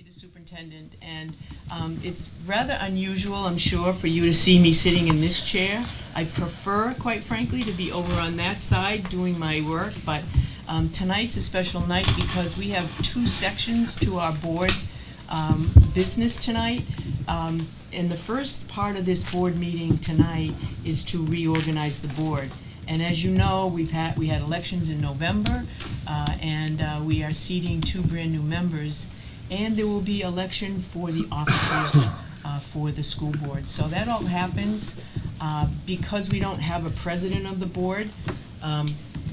Murphy, the superintendent, and it's rather unusual, I'm sure, for you to see me sitting in this chair. I prefer, quite frankly, to be over on that side doing my work, but tonight's a special night because we have two sections to our board business tonight. And the first part of this board meeting tonight is to reorganize the board. And as you know, we had elections in November, and we are seating two brand new members, and there will be election for the officers for the school board. So that all happens because we don't have a president of the board.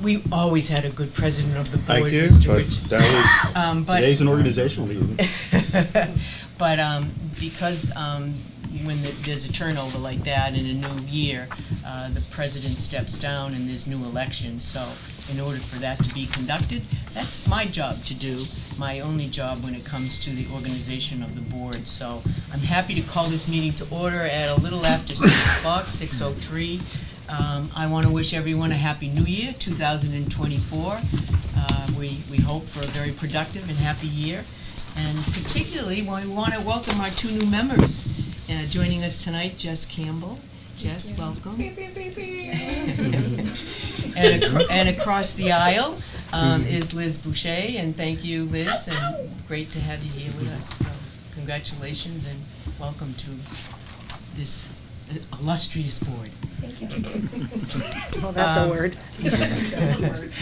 We always had a good president of the board, Thank you, Mr. but Rich. that was, today's an organizational meeting. But because when there's a turnover like that in a new year, the president steps down and there's new elections. So in order for that to be conducted, that's my job to do, my only job when it comes to the organization of the board. So I'm happy to call this meeting to order at a little after 6 o'clock, 6:03. I want to wish everyone a happy new year, 2024. We hope for a very productive and happy year. And particularly, we want to welcome our two new members joining us tonight, Jess Campbell. Jess, welcome. Beep, beep, beep, beep. And across the aisle is Liz Boucher, and thank you, Liz, and great to have you here with us. So congratulations and welcome to this illustrious board. Thank you. Oh, that's a word. That's a word.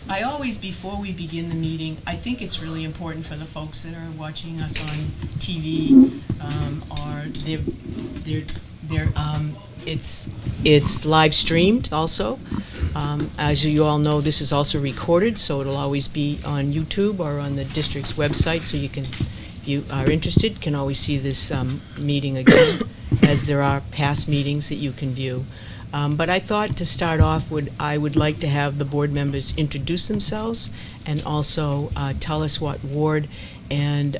I always, before we begin the meeting, I think it's really important for the folks that are watching us on TV, it's live streamed also. As you all know, this is also recorded, so it'll always be on YouTube or on the district's website, so you can, if you are interested, can always see this meeting again, as there are past meetings that you can view. But I thought to start off, I would like to have the board members introduce themselves and also tell us what ward and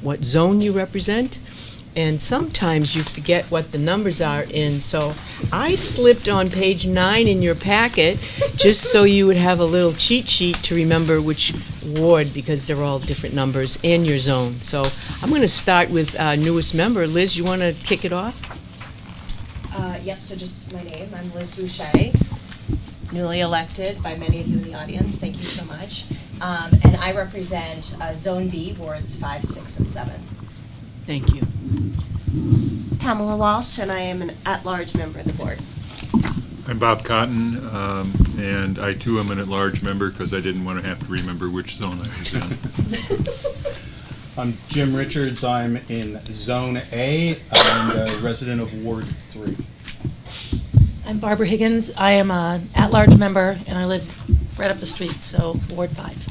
what zone you represent. And sometimes you forget what the numbers are in, so I slipped on page 9 in your packet just so you would have a little cheat sheet to remember which ward, because they're all different numbers, and your zone. So I'm going to start with newest member. Liz, you want to kick it off? Yep, so just my name. I'm Liz Boucher, newly elected by many of you in the audience. Thank you so much. And I represent Zone B, wards 5, 6, and 7. Thank you. Pamela Walsh, and I am an at-large member of the board. I'm Bob Cotton, and I too am an at-large member because I didn't want to have to remember which zone I was in. I'm Jim Richards. I'm in Zone A. I'm a resident of Ward 3. I'm Barbara Higgins. I am an at-large member, and I live right up the street, so Ward 5.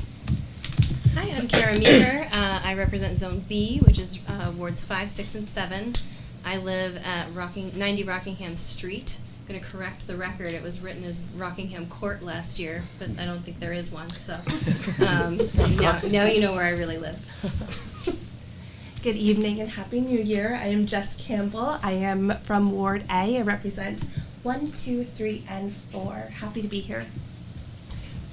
Hi, I'm Kara Meeker. I represent Zone B, which is wards 5, 6, and 7. I live at 90 Rockingham Street. I'm going to correct the record. It was written as Rockingham Court last year, but I don't think there is one. So now you know where I really live. Good evening and Happy New Year. I am Jess Campbell. I am from Ward A. I represent 1, 2, 3, and 4. Happy to be here.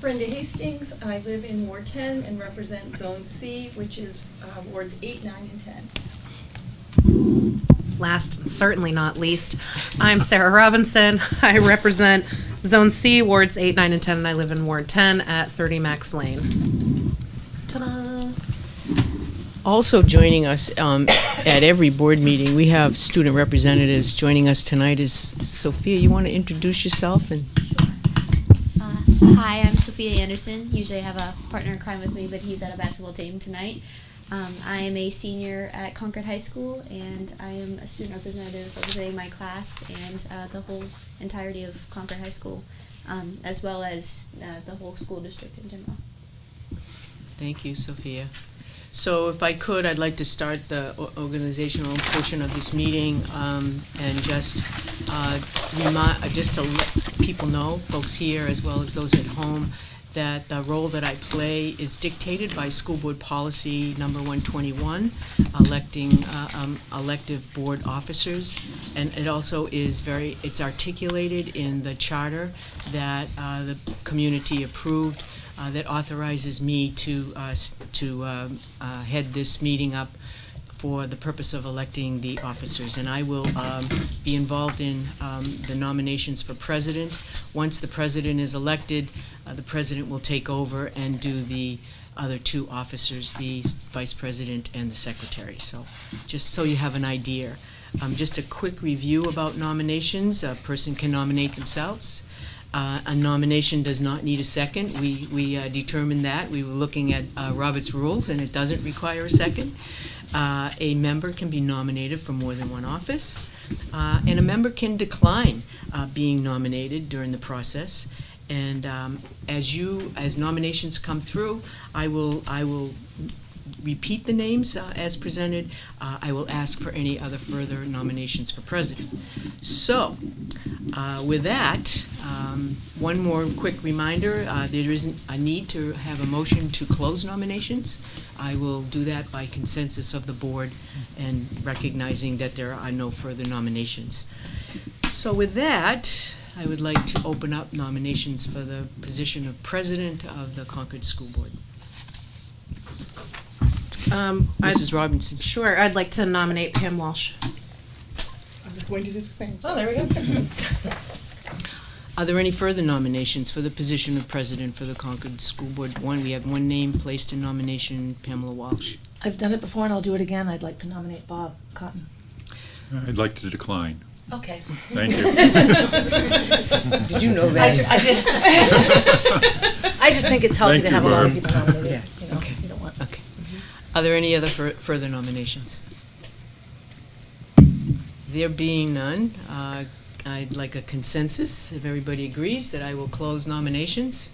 Brenda Hastings. I live in Ward 10 and represent Zone C, which is wards 8, 9, and 10. Last and certainly not least, I'm Sarah Robinson. I represent Zone C, wards 8, 9, and 10, and I live in Ward 10 at 30 Max Lane. Ta-da! Also joining us at every board meeting, we have student representatives. Joining us tonight is Sophia. You want to introduce yourself? And Hi, I'm Sophia Anderson. Usually I have a partner in crime with me, but he's at a basketball team tonight. I am a senior at Concord High School, and I am a student representative representing my class and the whole entirety of Concord High School, as well as the whole school district in general. thank you, Sophia. So if I could, I'd like to start the organizational portion of this meeting and just to let people know, folks here as well as those at home, that the role that I play is dictated by School Board Policy number 121, electing elective board officers, and it also is it's articulated in the charter that the community approved that authorizes me to head this meeting up for the purpose of electing the officers. And I will be involved in the nominations for president. Once the president is elected, the president will take over and do the other two officers, the vice president and the secretary. So just so you have an idea. Just a quick review about nominations. A person can nominate themselves. A nomination does not need a second. We determined that. We were looking at Robert's rules, and it doesn't require a second. A member can be nominated for more than one office, and a member can decline being nominated during the process. And as nominations come through, I will repeat the names as presented. I will ask for any other further nominations for president. So, with that, one more quick reminder, there isn't a need to have a motion to close nominations. I will do that by consensus of the board and recognizing that there are no further nominations. So with that, I would like to open up nominations for the position of president of the Concord School Board. Mrs. Robinson. Sure, I'd like to nominate Pam Walsh. I was going to do the same. Oh, there we go. Are there any further nominations for the position of president for the Concord School Board? We have one name placed in nomination, Pamela Walsh. I've done it before and I'll do it again. I'd like to nominate Bob Cotton. I'd like to decline. Okay. Thank you. Did you know that? I did. I just think it's healthy Thank to you, have a lot of Barb. people nominated. Yeah, You know, okay. you don't want. Okay. Are there any other further nominations? There being none, I'd like a consensus, if everybody agrees, that I will close nominations.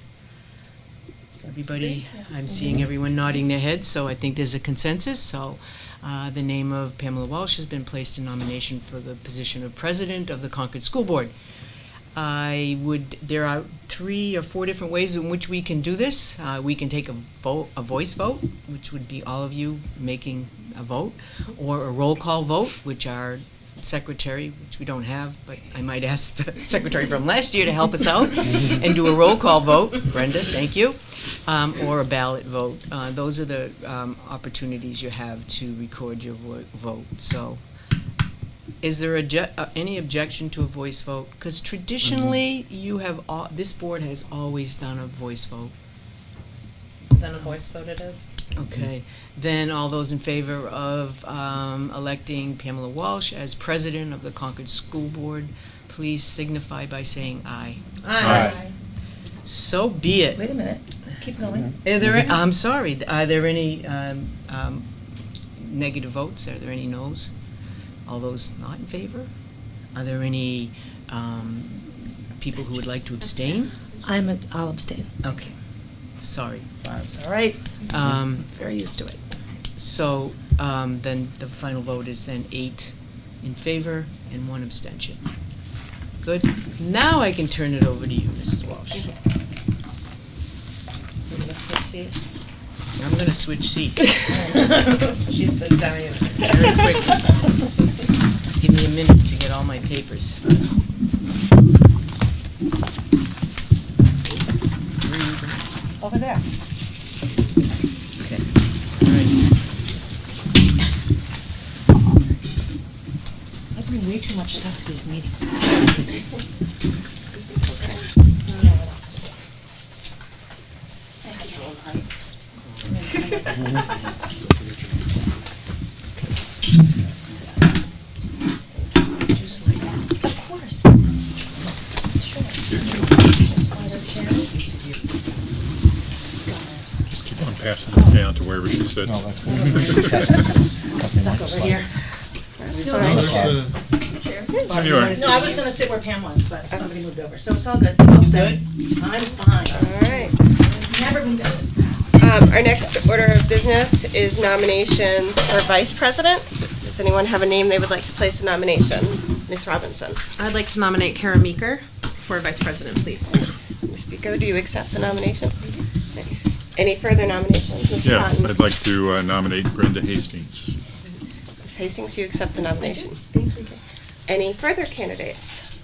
Everybody, I'm seeing everyone nodding their heads, so I think there's a consensus. So the name of Pamela Walsh has been placed in nomination for the position of president of the Concord School Board. There are 3 or 4 different ways in which we can do this. We can take a voice vote, which would be all of you making a vote, or a roll call vote, which our secretary, which we don't have, but I might ask the secretary from last year to help us out and do a roll call vote. Brenda, thank you. Or a ballot vote. Those are the opportunities you have to record your vote. So, is there any objection to a voice vote? Because traditionally, this board has always done a voice vote. Then a voice vote it is. Okay. Then all those in favor of electing Pamela Walsh as president of the Concord School Board, please signify by saying aye. Aye. So be it. Wait a minute. Keep going. I'm sorry. Are there any negative votes? Are there any noes? All those not in favor? Are there any people who would like to abstain? I'll abstain. Okay. Sorry. That's all right. Very used to it. So then the final vote is then 8 in favor and 1 abstention. Good. Now I can turn it over to you, Mrs. Walsh. We're gonna switch seats. I'm going to switch seats She's been dying. very quickly. Give me a minute to get all my papers. Over there. Okay. All right. I bring way too much stuff to these meetings. Just like that. Of course. Sure. Just slide our chairs. Just keep on passing it down to wherever she sits. Stuck over here. There you are. No, I was gonna sit where Pam was, but somebody moved over, so it's all good. I'll stay. I'm fine. All right. Never been done. Our next order of business is nominations for vice president. Does anyone have a name they would like to place a nomination? Ms. Robinson. I'd like to nominate Kara Meeker for vice president, please. Ms. Pico, do you accept the nomination? Okay. Any further nominations? Mr. Yes, Cotton? I'd like to nominate Brenda Hastings. Ms. Hastings, do you accept the nomination? Thank you. Any further candidates?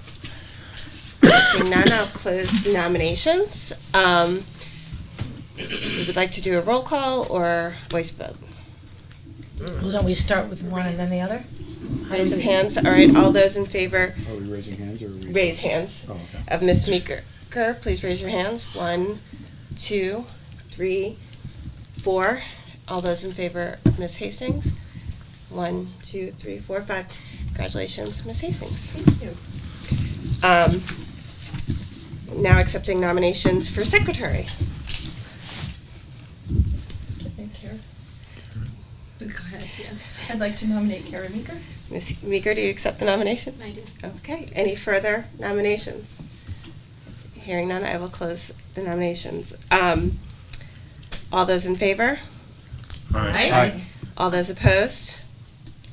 Seeing none, I'll close nominations. we would like to do a roll call or voice vote. Well, don't we start with one and then the other? Raise of hands. All right, all those in favor, Are we raising hands or are we? raise hands. Oh, okay. Of Ms. Meeker, please raise your hands. 1, 2, 3, 4. All those in favor of Ms. Hastings? 1, 2, 3, 4, 5. Congratulations, Ms. Hastings. Thank you. Now accepting nominations for secretary. Thank you. Go ahead, yeah. I'd like to nominate Kara Meeker. Ms. Meeker, do you accept the nomination? I do. Okay, any further nominations? Hearing none, I will close the nominations. All those in favor? Aye. Aye. All those opposed?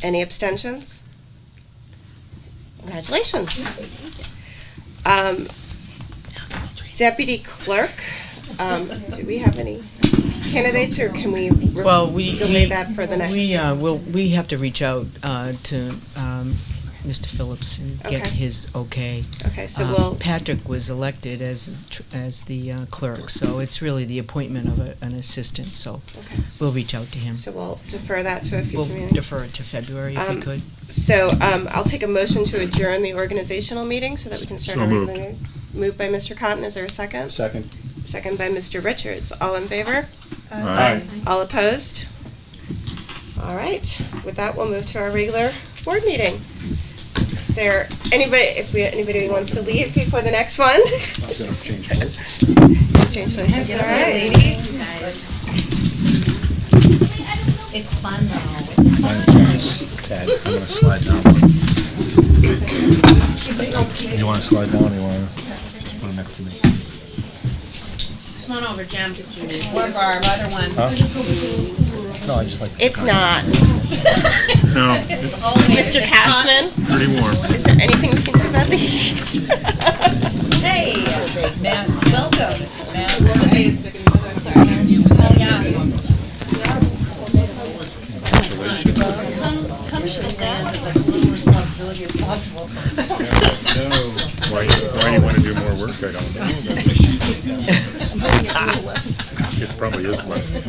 Any abstentions? Congratulations. Deputy clerk, do we have any candidates, or can we Well, we delay that for the next? we have to reach out to Mr. Phillips and get Okay. his okay. Okay, so we'll, Patrick was elected as the clerk, so it's really the appointment of an assistant. So okay, we'll reach out to him. so we'll defer that to a We'll future meeting. defer it to February if we could. So, I'll take a motion to adjourn the organizational meeting so that we can start. So our moved. regular meeting. Moved by Mr. Cotton, is there a second? Second. Second by Mr. Richards, all in favor? Aye. All opposed? All right, with that, we'll move to our regular board meeting. Is there anybody who wants to leave before the next one? I was gonna change places. Change places, all right. Ladies, you guys. It's fun though, it's fun. Ted, I'm gonna slide down. You wanna slide down, or you wanna just put it next to me? Come on over, Jim. Or Barb, either one. Huh? No, I just like to. It's not. No, it's Mr. Cashman, pretty warm. is there anything we can do about the heat? Hey, Matt, welcome. Hey, sticking together, sorry. Oh, yeah. Come sit down. Responsibility as possible. Why you want to do more work, I don't know. It probably is less.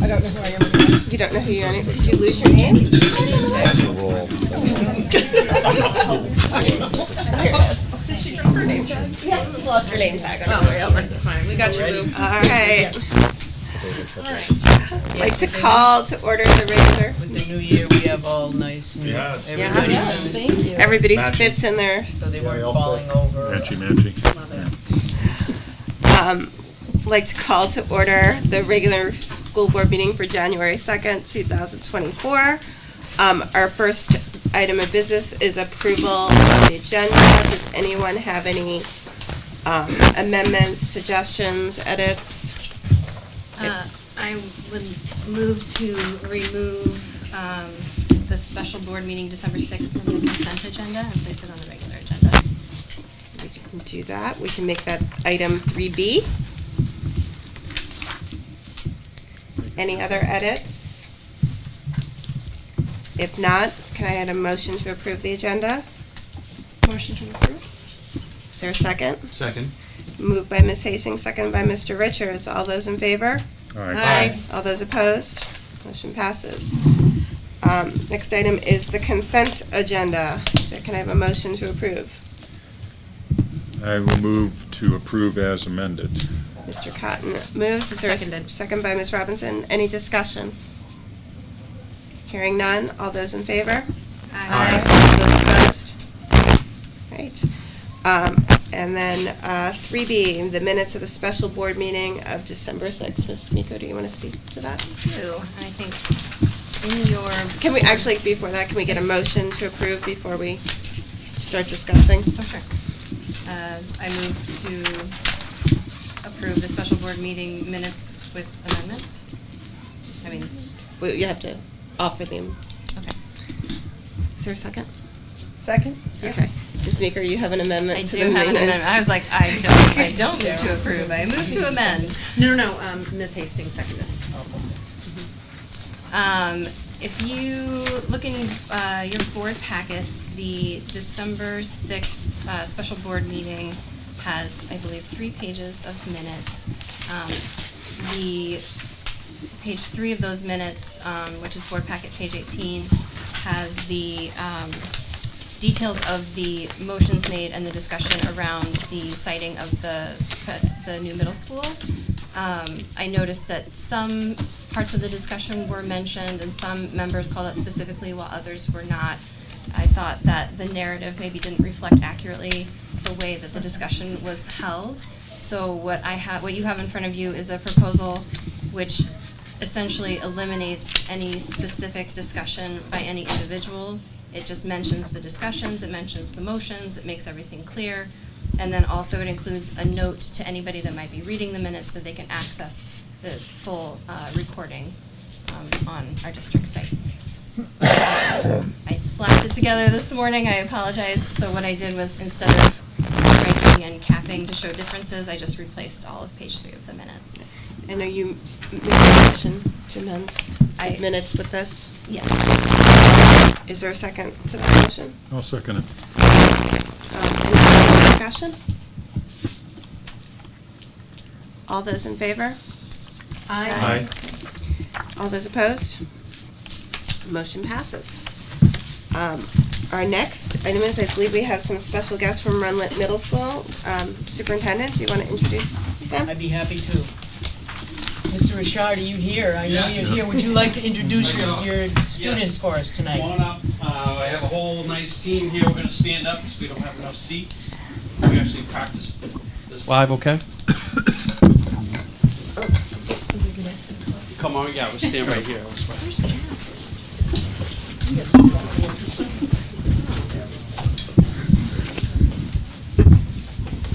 I don't know who I am. You don't know who you are? Did you lose your name? Here it is. Did she drop her name tag? Yeah, she lost her name tag on Oh, her way over. that's fine. We got you, Lou. All right. I'd like to call to order the regular. with the new year, we have all nice new. Yes. Everybody's Yes. Everybody Matching. fits in there. so they weren't falling over. Matchy. Like to call to order the regular school board meeting for January 2nd, 2024. Our first item of business is approval of the agenda. Does anyone have any amendments, suggestions, edits? I would move to remove the special board meeting December 6th from the consent agenda and place it on the regular agenda. We can do that. We can make that item 3B. Any other edits? If not, can I add a motion to approve the agenda? Motion to approve. Is there a second? Second. Moved by Ms. Hastings, seconded by Mr. Richards. All those in favor? Aye. All those opposed? Motion passes. Next item is the consent agenda. So can I have a motion to approve? I will move to approve as amended. Mr. Cotton moves. Is there a Seconded. second by Ms. Robinson? Any discussion? Hearing none. All those in favor? Aye. All those opposed? Right. And then 3B, the minutes of the special board meeting of December 6th. Ms. Miko, do you want to speak to that? I think in your. Can we, actually, before that, can we get a motion to approve before we start discussing? Oh, sure. I move to approve the special board meeting minutes with amendments. I mean, Well, you have to offer them. okay. Is there a second? Second? Okay. Ms. Meeker, you have an amendment I to do the have an minutes. amendment. I was like, I don't move to approve. I move to amend. No, Ms. Hastings seconded. If you look in your board packets, the December 6th special board meeting has, I believe, 3 pages of minutes. The page 3 of those minutes, which is board packet page 18, has the details of the motions made and the discussion around the siting of the new middle school. I noticed that some parts of the discussion were mentioned and some members called out specifically while others were not. I thought that the narrative maybe didn't reflect accurately the way that the discussion was held. So what you have in front of you is a proposal which essentially eliminates any specific discussion by any individual. It just mentions the discussions, it mentions the motions, it makes everything clear. And then also it includes a note to anybody that might be reading the minutes that they can access the full recording on our district site. I slapped it together this morning, I apologize. So what I did was, instead of striking and capping to show differences, I just replaced all of page 3 of the minutes. And are you making a motion to amend minutes with this? Yes. Is there a second to that motion? I'll second it. Any further discussion? All those in favor? Aye. All those opposed? Motion passes. Our next item is, I believe we have some special guests from Rundlett Middle School. Superintendent, do you want to introduce them? I'd be happy to. Mr. Richard, are you here? I know you're here. Would you like to introduce your students for us tonight? Come on up. I have a whole nice team here. We're going to stand up because we don't have enough seats. We actually practice this live, okay? Come on, yeah, we'll stand right here.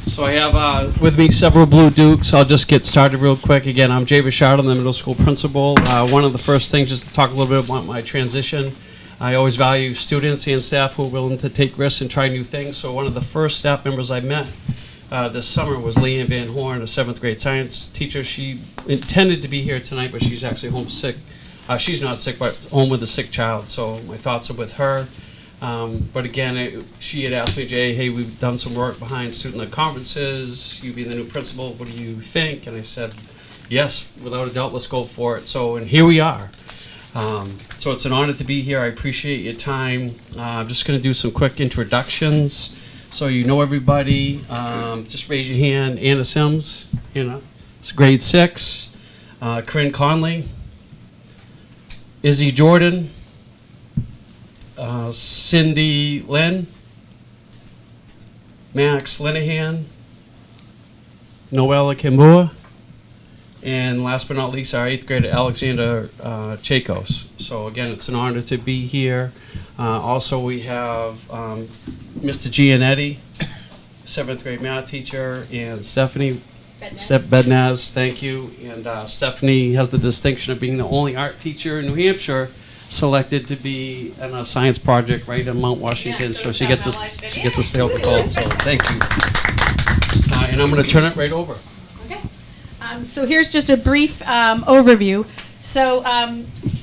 So I have with me several Blue Dukes. I'll just get started real quick. Again, I'm Jay Richard. I'm the middle school principal. One of the first things is to talk a little bit about my transition. I always value students and staff who are willing to take risks and try new things. So one of the first staff members I met this summer was Leanne Van Horn, a 7th grade science teacher. She intended to be here tonight, but she's actually homesick. She's not sick, but home with a sick child. So my thoughts are with her. But again, she had asked me, Jay, hey, we've done some work behind student-led conferences. You being the new principal, what do you think? And I said, yes, without a doubt, let's go for it. So, and here we are. So it's an honor to be here. I appreciate your time. I'm just going to do some quick introductions. So you know everybody. Just raise your hand. Anna Sims, it's grade 6. Corinne Conley. Izzy Jordan. Cindy Lynn, Max Linehan, Noella Kimbua, and last but not least, our 8th grader Alexander Chakos. So again, it's an honor to be here. Also, we have Mr. Gianetti, 7th grade math teacher, and Stephanie Bednaz, thank you. And Stephanie has the distinction of being the only art teacher in New Hampshire selected to be in a science project right in Mount Washington, so she gets to stay over cold. So thank you. And I'm going to turn it right over. Okay. So here's just a brief overview. So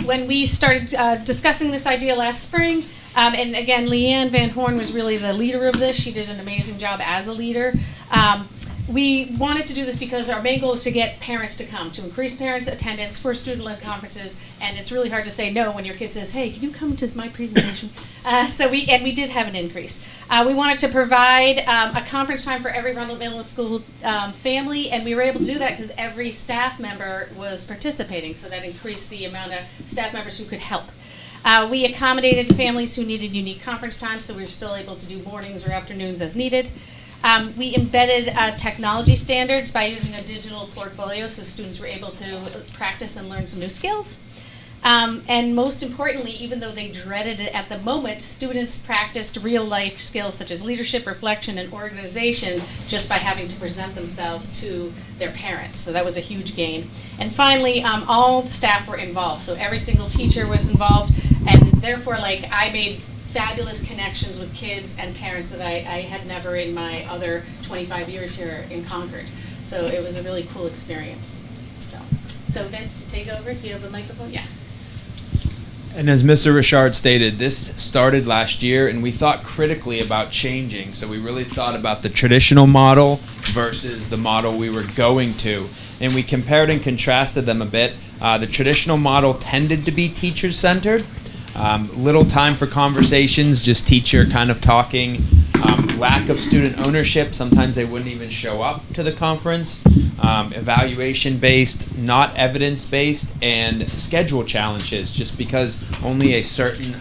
when we started discussing this idea last spring, and again, Leanne Van Horn was really the leader of this. She did an amazing job as a leader. We wanted to do this because our main goal is to get parents to come, to increase parents' attendance for student-led conferences, and it's really hard to say no when your kid says, hey, can you come to my presentation? So we did have an increase. We wanted to provide a conference time for every Rundlett Middle School family, and we were able to do that because every staff member was participating, so that increased the amount of staff members who could help. We accommodated families who needed unique conference times, so we were still able to do mornings or afternoons as needed. We embedded technology standards by using a digital portfolio, so students were able to practice and learn some new skills. And most importantly, even though they dreaded it at the moment, students practiced real-life skills such as leadership, reflection, and organization just by having to present themselves to their parents. So that was a huge gain. And finally, all the staff were involved. So every single teacher was involved, and therefore, I made fabulous connections with kids and parents that I had never in my other 25 years here in Concord. So it was a really cool experience. So Vince, to take over, do you have a microphone? Yeah. And as Mr. Richard stated, this started last year, and we thought critically about changing. So we really thought about the traditional model versus the model we were going to. And we compared and contrasted them a bit. The traditional model tended to be teacher-centered. Little time for conversations, just teacher kind of talking. Lack of student ownership. Sometimes they wouldn't even show up to the conference. Evaluation-based, not evidence-based, and schedule challenges, just because only a certain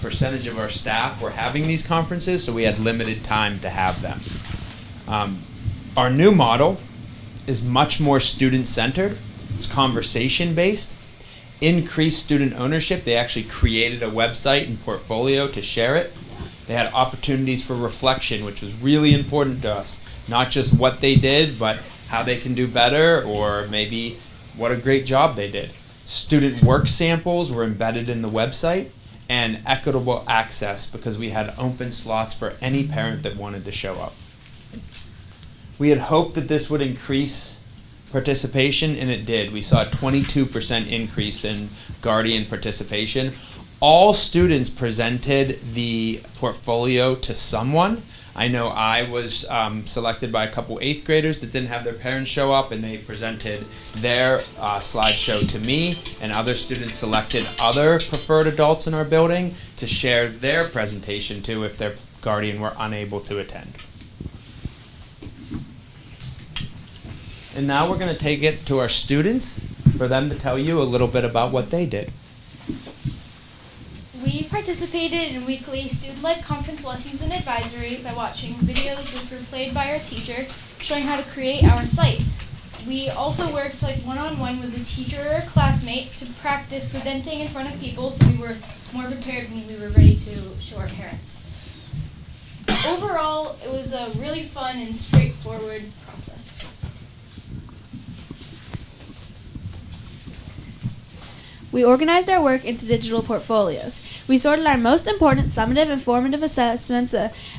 percentage of our staff were having these conferences, so we had limited time to have them. Our new model is much more student-centered. It's conversation-based. Increased student ownership. They actually created a website and portfolio to share it. They had opportunities for reflection, which was really important to us. Not just what they did, but how they can do better, or maybe what a great job they did. Student work samples were embedded in the website, and equitable access, because we had open slots for any parent that wanted to show up. We had hoped that this would increase participation, and it did. We saw a 22% increase in guardian participation. All students presented the portfolio to someone. I know I was selected by a couple 8th graders that didn't have their parents show up, and they presented their slideshow to me, and other students selected other preferred adults in our building to share their presentation to if their guardian were unable to attend. And now we're going to take it to our students for them to tell you a little bit about what they did. We participated in weekly student-led conference lessons and advisory by watching videos which were played by our teacher showing how to create our site. We also worked one-on-one with a teacher or a classmate to practice presenting in front of people, so we were more prepared when we were ready to show our parents. Overall, it was a really fun and straightforward process. We organized our work into digital portfolios. We sorted our most important summative and formative assessments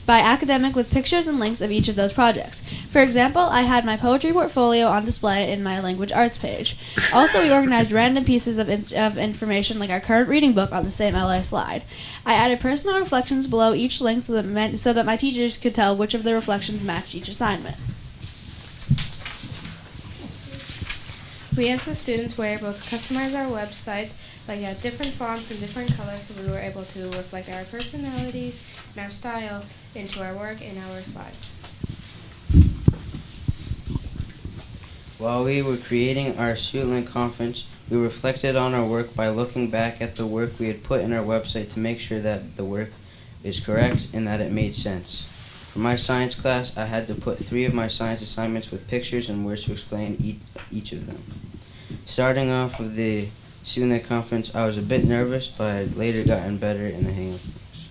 by academic with pictures and links of each of those projects. For example, I had my poetry portfolio on display in my language arts page. Also, we organized random pieces of information like our current reading book on the same LA slide. I added personal reflections below each link so that my teachers could tell which of the reflections matched each assignment. We as the students were able to customize our websites, different fonts and different colors, so we were able to reflect our personalities and our style into our work and our slides. While we were creating our student-led conference, we reflected on our work by looking back at the work we had put in our website to make sure that the work is correct and that it made sense. For my science class, I had to put 3 of my science assignments with pictures and words to explain each of them. Starting off with the student-led conference, I was a bit nervous, but I had later gotten better in the hang of things.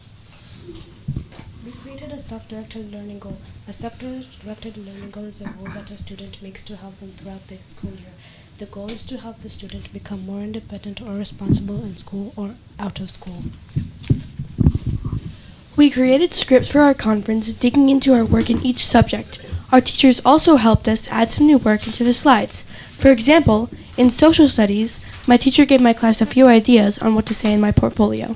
We created a self-directed learning goal. A self-directed learning goal is a goal that a student makes to help them throughout the school year. The goal is to help the student become more independent or responsible in school or out of school. We created scripts for our conference, digging into our work in each subject. Our teachers also helped us add some new work into the slides. For example, in social studies, my teacher gave my class a few ideas on what to say in my portfolio.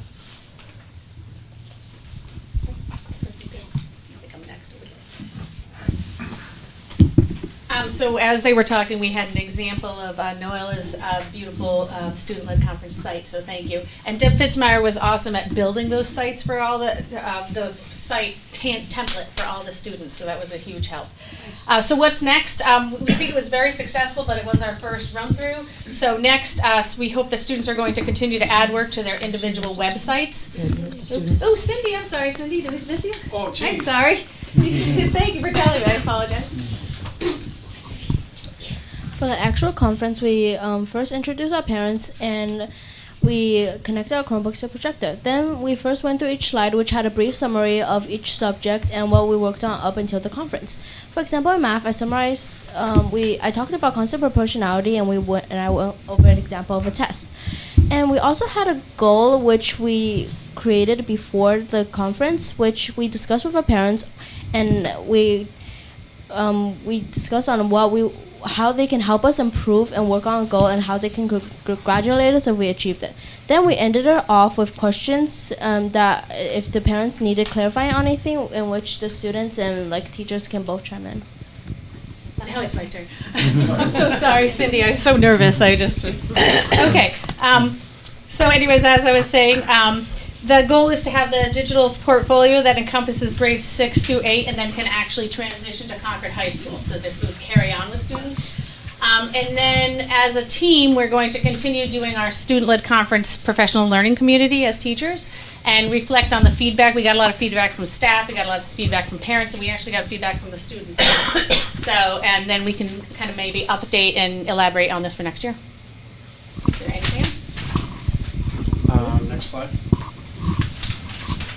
So as they were talking, we had an example of Noella's beautiful student-led conference site, so thank you. And Deb Fitzmyer was awesome at building those sites for all the site template for all the students, so that was a huge help. So what's next? We think it was very successful, but it was our first run-through. So next, we hope the students are going to continue to add work to their individual websites. Oops. Oh, Cindy, I'm sorry. Cindy, did we miss you? Oh, geez. I'm sorry. Thank you for telling me. I apologize. For the actual conference, we first introduced our parents and we connected our Chromebooks to a projector. Then we first went through each slide, which had a brief summary of each subject and what we worked on up until the conference. For example, in math, I summarized. I talked about constant proportionality, and I went over an example of a test. And we also had a goal which we created before the conference, which we discussed with our parents, and we discussed on what we how they can help us improve and work on a goal, and how they can congratulate us if we achieved it. Then we ended it off with questions that if the parents needed clarifying on anything, in which the students and like teachers can both chime in. Now it's my turn. I'm so sorry, Cindy. I was so nervous. I just was. Okay. So anyways, as I was saying, the goal is to have the digital portfolio that encompasses grades 6 through 8 and then can actually transition to Concord High School. So this will carry on with students. And then as a team, we're going to continue doing our student-led conference professional learning community as teachers and reflect on the feedback. We got a lot of feedback from staff, we got a lot of feedback from parents, and we actually got feedback from the students. So, and then we can kind of maybe update and elaborate on this for next year. Is there anything else? Next slide.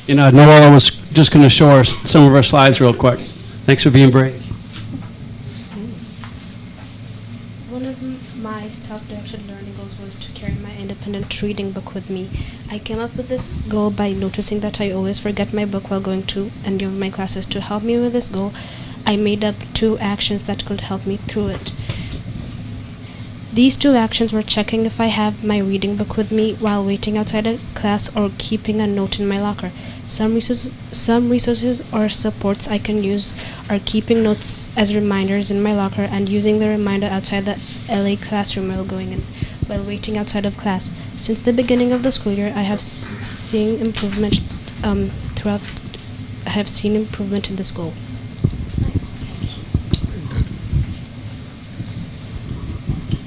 Noella was just going to show us some of our slides real quick. Thanks for being brave. One of my self-directed learning goals was to carry my independent reading book with me. I came up with this goal by noticing that I always forget my book while going to any of my classes. To help me with this goal, I made up 2 actions that could help me through it. These 2 actions were checking if I have my reading book with me while waiting outside a class, or keeping a note in my locker. Some resources or supports I can use are keeping notes as reminders in my locker and using the reminder outside the LA classroom while waiting outside of class. Since the beginning of the school year, I have seen improvement in this goal.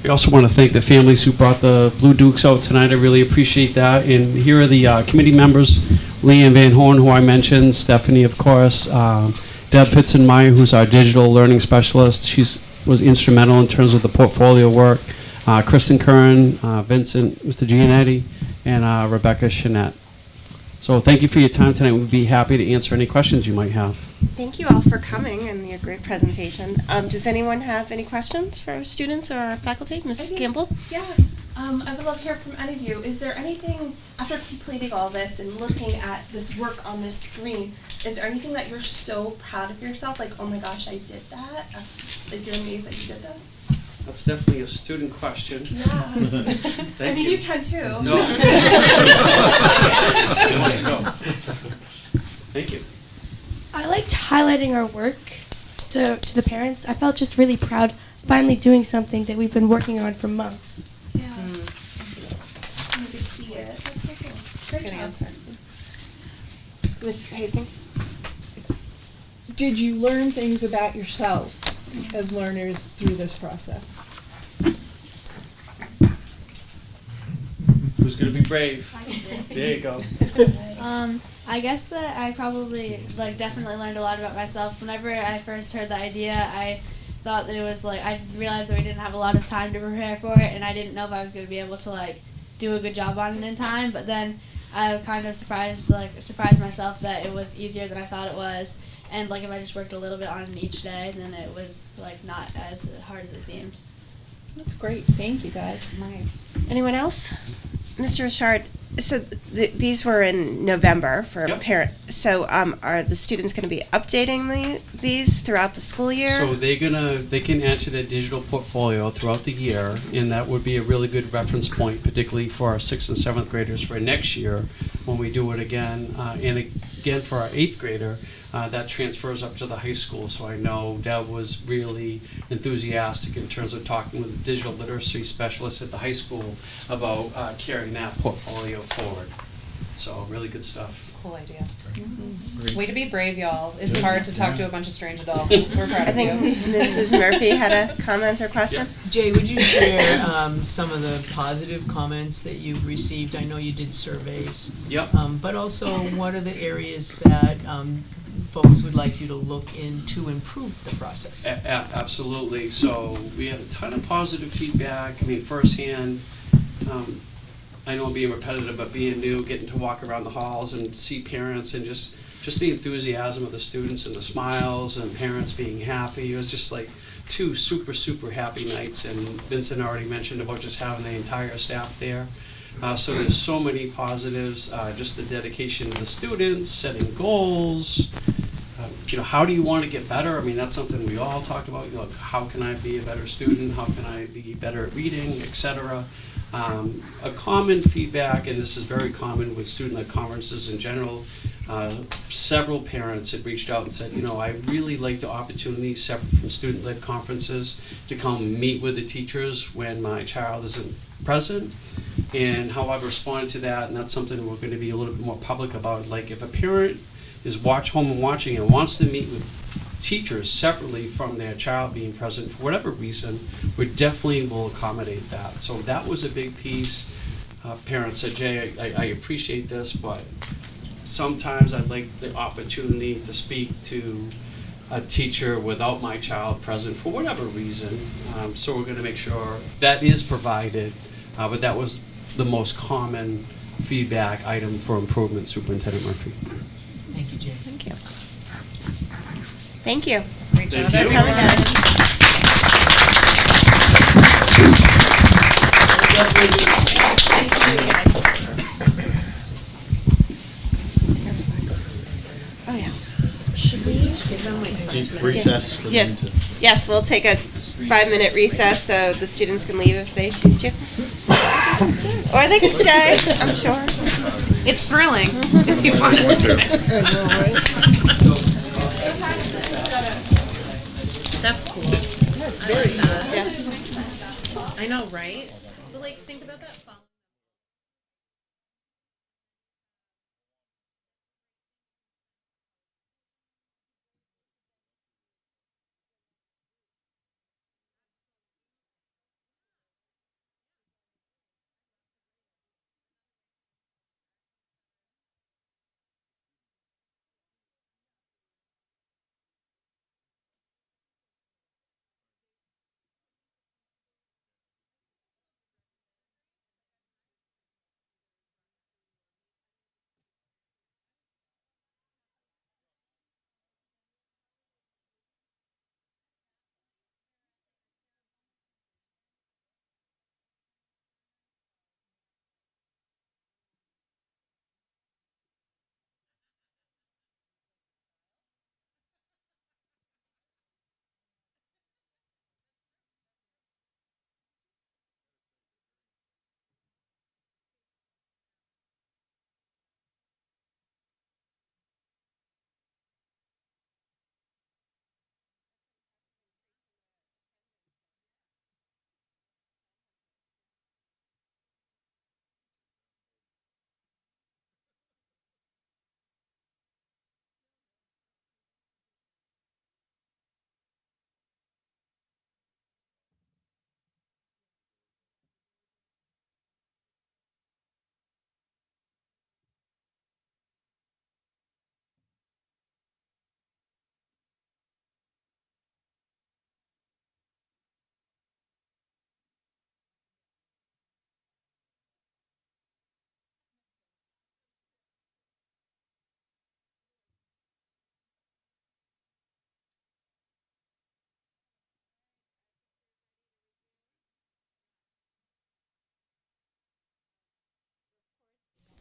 We also want to thank the families who brought the Blue Dukes out tonight. I really appreciate that. And here are the committee members: Leanne Van Horn, who I mentioned, Stephanie, of course, Deb Fitzenmeyer, who's our digital learning specialist. She was instrumental in terms of the portfolio work. Kristen Curran, Vincent, Mr. Gianetti, and Rebecca Chanette. So thank you for your time tonight. We'd be happy to answer any questions you might have. Thank you all for coming and your great presentation. Does anyone have any questions for our students or our faculty? Mrs. Campbell? Yeah, I would love to hear from any of you. Is there anything, after completing all this and looking at this work on this screen, is there anything that you're so proud of yourself? Like, oh my gosh, I did that? Like, you're amazed that you did this? That's definitely a student question. Yeah. Thank I mean, you. you can too. No. Thank you. I liked highlighting our work to the parents. I felt just really proud finally doing something that we've been working on for months. Yeah. You could see it. That's so cool. Great Good job. answer. Ms. Hastings? Did you learn things about yourself as learners through this process? Who's going to be brave? There you go. I guess that I probably definitely learned a lot about myself. Whenever I first heard the idea, I thought that it was I realized that we didn't have a lot of time to prepare for it, and I didn't know if I was going to be able to do a good job on it in time. But then I kind of surprised myself that it was easier than I thought it was, and if I just worked a little bit on it each day, then it was not as hard as it seemed. That's great. Thank you, guys. Nice. Anyone else? Mr. Richard, so these were in November for Yep. parent. So are the students going to be updating these throughout the school year? So they can enter their digital portfolio throughout the year, and that would be a really good reference point, particularly for our 6th and 7th graders for next year when we do it again. And again for our 8th grader, that transfers up to the high school. So I know Deb was really enthusiastic in terms of talking with the digital literacy specialist at the high school about carrying that portfolio forward. So really good stuff. It's a cool idea. Mm-hmm. Way to be brave, y'all. It's Yes. hard to talk to a bunch of strange adults. We're proud I of think you. Mrs. Murphy had a comment or question. Jay, would you share some of the positive comments that you've received? I know you did surveys. Yep. But also, what are the areas that folks would like you to look in to improve the process? Absolutely. So we had a ton of positive feedback. I mean, firsthand, I know I'm being repetitive, but being new, getting to walk around the halls and see parents and just the enthusiasm of the students and the smiles and parents being happy. It was just 2 super, super happy nights. And Vincent already mentioned about just having the entire staff there. So there's so many positives, just the dedication to the students, setting goals, how do you want to get better? I mean, that's something we all talked about. How can I be a better student? How can I be better at reading, etc. A common feedback, and this is very common with student-led conferences in general, several parents had reached out and said, I really like the opportunity, separate from student-led conferences, to come meet with the teachers when my child isn't present, and how I've responded to that, and that's something we're going to be a little bit more public about. Like, if a parent is home and watching and wants to meet with teachers separately from their child being present for whatever reason, we definitely will accommodate that. So that was a big piece. Parents said, Jay, I appreciate this, but sometimes I'd like the opportunity to speak to a teacher without my child present for whatever reason. So we're going to make sure that is provided, but that was the most common feedback item for improvement, Superintendent Murphy. Thank you, Jay. Thank you. Thank you. Great job, Thank you. everyone. Oh, yes. Deep recess for Yeah. them to. Yes, we'll take a 5-minute recess so the students can leave if they choose to. Or they can stay, I'm sure. It's thrilling if you want to stay. That's cool. I like that. Yes. I know, right? But like, think about that.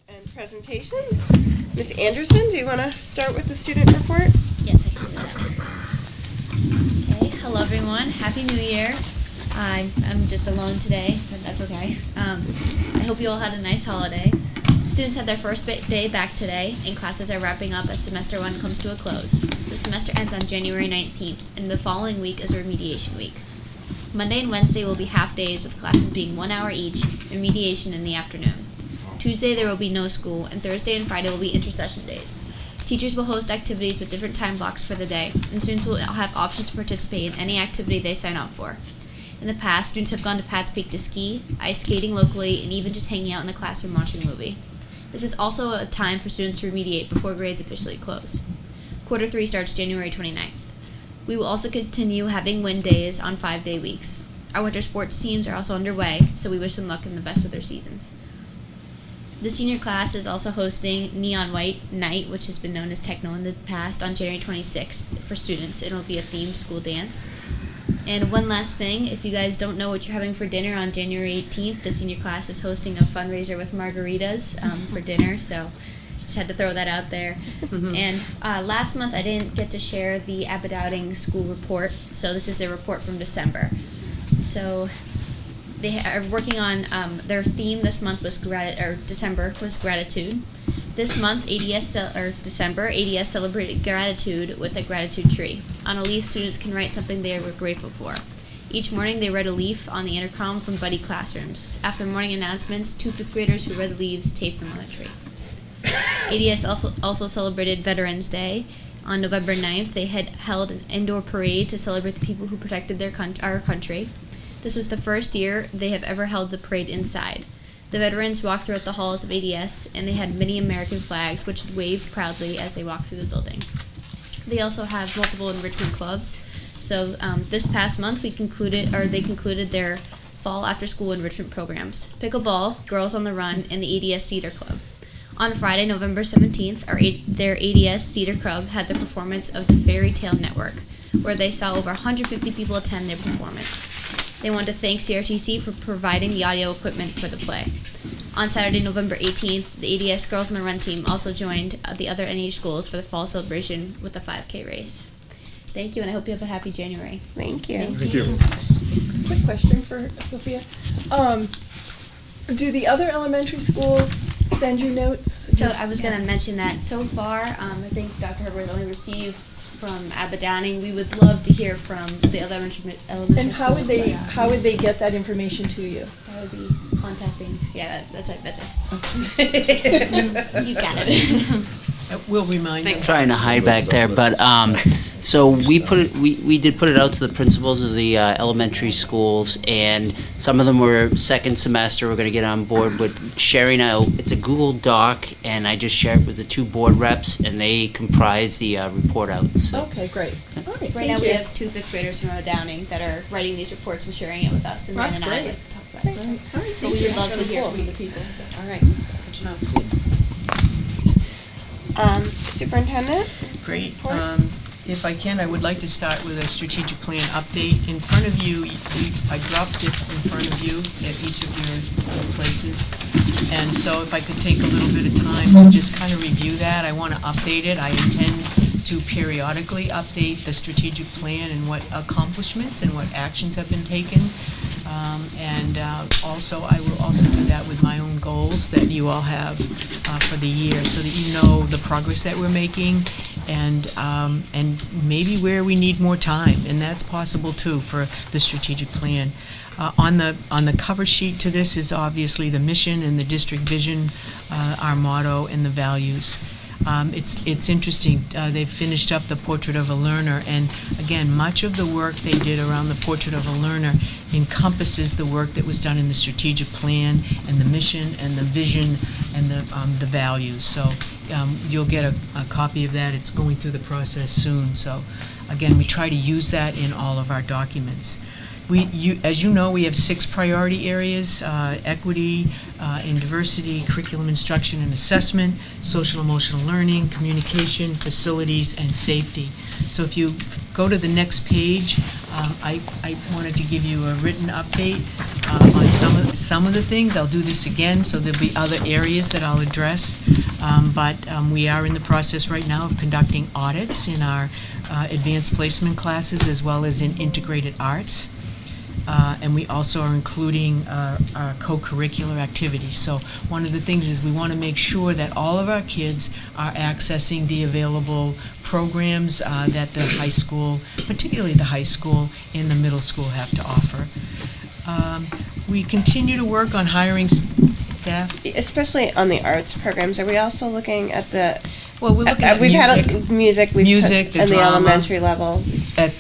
And presentations. Ms. Anderson, do you want to start with the student report? Yes, I can do that. Okay, hello everyone. Happy New Year. I'm just alone today, but that's okay. I hope you all had a nice holiday. Students had their first day back today, and classes are wrapping up as semester 1 comes to a close. The semester ends on January 19th, and the following week is remediation week. Monday and Wednesday will be half days, with classes being 1 hour each, and remediation in the afternoon. Tuesday there will be no school, and Thursday and Friday will be intercession days. Teachers will host activities with different time blocks for the day, and students will have options to participate in any activity they sign up for. In the past, students have gone to Pat's Peak to ski, ice skating locally, and even just hanging out in the classroom watching a movie. This is also a time for students to remediate before grades officially close. Quarter 3 starts January 29th. We will also continue having wind days on 5-day weeks. Our winter sports teams are also underway, so we wish them luck in the best of their seasons. The senior class is also hosting Neon White Night, which has been known as Techno in the past, on January 26th for students. It'll be a themed school dance. And one last thing, if you guys don't know what you're having for dinner on January 18th, the senior class is hosting a fundraiser with margaritas for dinner. So Just had to throw that out there. And last month I didn't get to share the Aberdowning school report, so this is their report from December. So they are working on their theme this month was December was gratitude. This month, December, ADS celebrated gratitude with a gratitude tree. On a leaf, students can write something they were grateful for. Each morning, they read a leaf on the intercom from buddy classrooms. After morning announcements, 2 fifth graders who read the leaves taped them on the tree. ADS also celebrated Veterans Day. On November 9th, they had held an indoor parade to celebrate the people who protected our country. This was the first year they have ever held the parade inside. The veterans walked throughout the halls of ADS, and they had many American flags, which waved proudly as they walked through the building. They also have multiple enrichment clubs. So this past month, they concluded their fall after-school enrichment programs: pickleball, Girls on the Run, and the ADS Cedar Club. On Friday, November 17th, their ADS Cedar Club had the performance of the Fairy Tale Network, where they saw over 150 people attend their performance. They wanted to thank CRTC for providing the audio equipment for the play. On Saturday, November 18th, the ADS Girls on the Run team also joined the other NH schools for the fall celebration with a 5K race. Thank you, and I hope you have a happy January. Thank you. Thank you. Quick question for Sophia. Do the other elementary schools send you notes? So I was going to mention that so far, I think Dr. Herbert only received from Aberdowning. We would love to hear from the other elementary And how would schools, they get that information to you? That would be contacting. Yeah, that's it. You got it. We'll remind them. Trying to hide back there, but so we did put it out to the principals of the elementary schools, and some of them were second semester. We're going to get on board with sharing out. It's a Google Doc, and I just shared it with the 2 board reps, and they comprise the report out. So. Okay, great. All right, Right now we have 2 fifth graders from Downing that are writing these reports and sharing it with us, and That's then I great. like to talk about it. All right, But we would love to hear from the people. So. All right. Good to know. Superintendent? Great. If I can, I would like to start with a strategic plan update. In front of you, I dropped this in front of you at each of your places. And so if I could take a little bit of time to just kind of review that, I want to update it. I intend to periodically update the strategic plan and what accomplishments and what actions have been taken. Also, I will also do that with my own goals that you all have for the year, so that you know the progress that we're making, and maybe where we need more time, and that's possible too for the strategic plan. On the cover sheet to this is obviously the mission and the district vision, our motto, and the values. It's interesting. They've finished up the Portrait of a Learner, and again, much of the work they did around the Portrait of a Learner encompasses the work that was done in the strategic plan and the mission and the vision and the values. So you'll get a copy of that. It's going through the process soon. So again, we try to use that in all of our documents. As you know, we have 6 priority areas: equity and diversity, curriculum instruction and assessment, social emotional learning, communication, facilities, and safety. So if you go to the next page, I wanted to give you a written update on some of the things. I'll do this again, so there'll be other areas that I'll address. But we are in the process right now of conducting audits in our advanced placement classes as well as in integrated arts. And we also are including our co-curricular activities. So one of the things is we want to make sure that all of our kids are accessing the available programs that the high school, particularly the high school and the middle school, have to offer. We continue to work on hiring staff. Especially on the arts programs. Are we also looking at the... Well, we're looking at we've music. had music, The and the drama. elementary level. At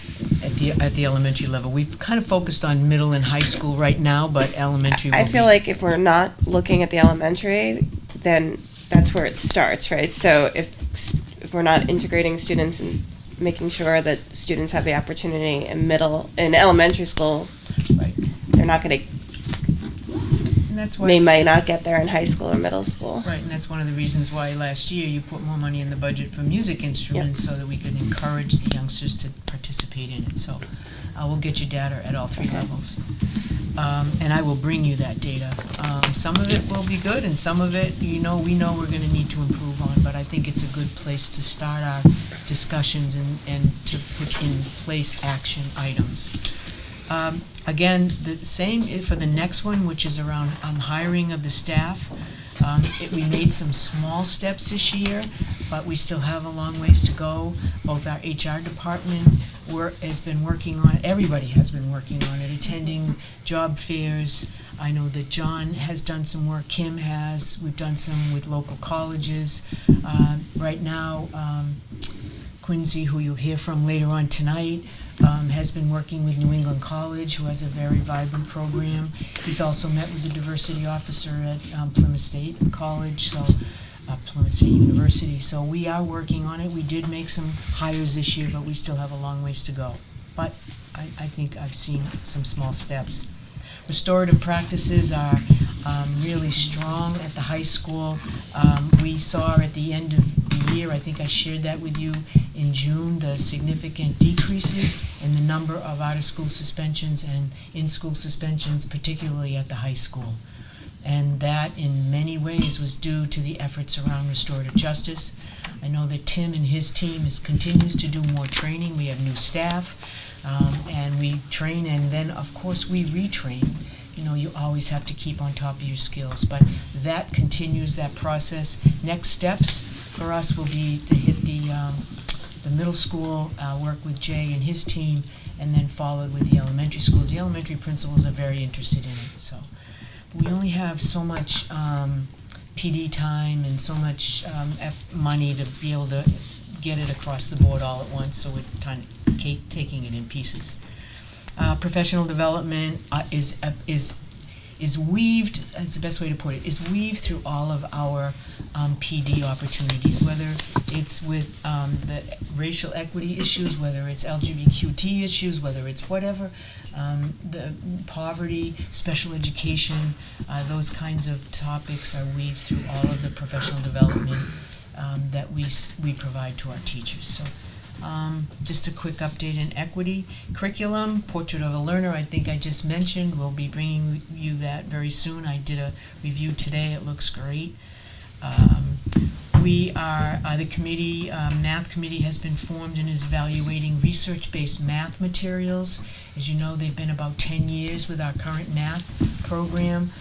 the elementary level. We've kind of focused on middle and high school right now, but elementary will I feel like if we're not looking at the elementary, then that's where it starts, right? So if we're not integrating students and making sure that students have the opportunity in elementary school, right, they're not going to that's why they might not get there in high school or middle school. Right, and that's one of the reasons why last year you put more money in the budget for music instruments so that we could encourage the youngsters to participate in it. So we'll get you data at all three levels. And I will bring you that data. Some of it will be good, and some of it, we know we're going to need to improve on, but I think it's a good place to start our discussions and to put in place action items. Again, the same for the next one, which is around hiring of the staff. We made some small steps this year, but we still have a long ways to go. Both our HR department has been working on it. Everybody has been working on it, attending job fairs. I know that John has done some work, Kim has. We've done some with local colleges. Right now, Quincy, who you'll hear from later on tonight, has been working with New England College, who has a very vibrant program. He's also met with the diversity officer at Plymouth State College, Plymouth State University. So we are working on it. We did make some hires this year, but we still have a long ways to go. But I think I've seen some small steps. Restorative practices are really strong at the high school. We saw at the end of the year, I think I shared that with you in June, the significant decreases in the number of out-of-school suspensions and in-school suspensions, particularly at the high school. And that, in many ways, was due to the efforts around restorative justice. I know that Tim and his team continues to do more training. We have new staff, and we train, and then, of course, we retrain. You always have to keep on top of your skills, but that continues that process. Next steps for us will be to hit the middle school, work with Jay and his team, and then followed with the elementary schools. The elementary principals are very interested in it, so. We only have so much PD time and so much money to be able to get it across the board all at once, so we're kind of taking it in pieces. Professional development is weaved, that's the best way to put it, is weaved through all of our PD opportunities, whether it's with the racial equity issues, whether it's LGBTQ issues, whether it's whatever, the poverty, special education, those kinds of topics are weaved through all of the professional development that we provide to our teachers. So just a quick update in equity. Curriculum, Portrait of a Learner, I think I just mentioned. We'll be bringing you that very soon. I did a review today. It looks great. We are, the committee, math committee has been formed and is evaluating research-based math materials. As you know, they've been about 10 years with our current math program.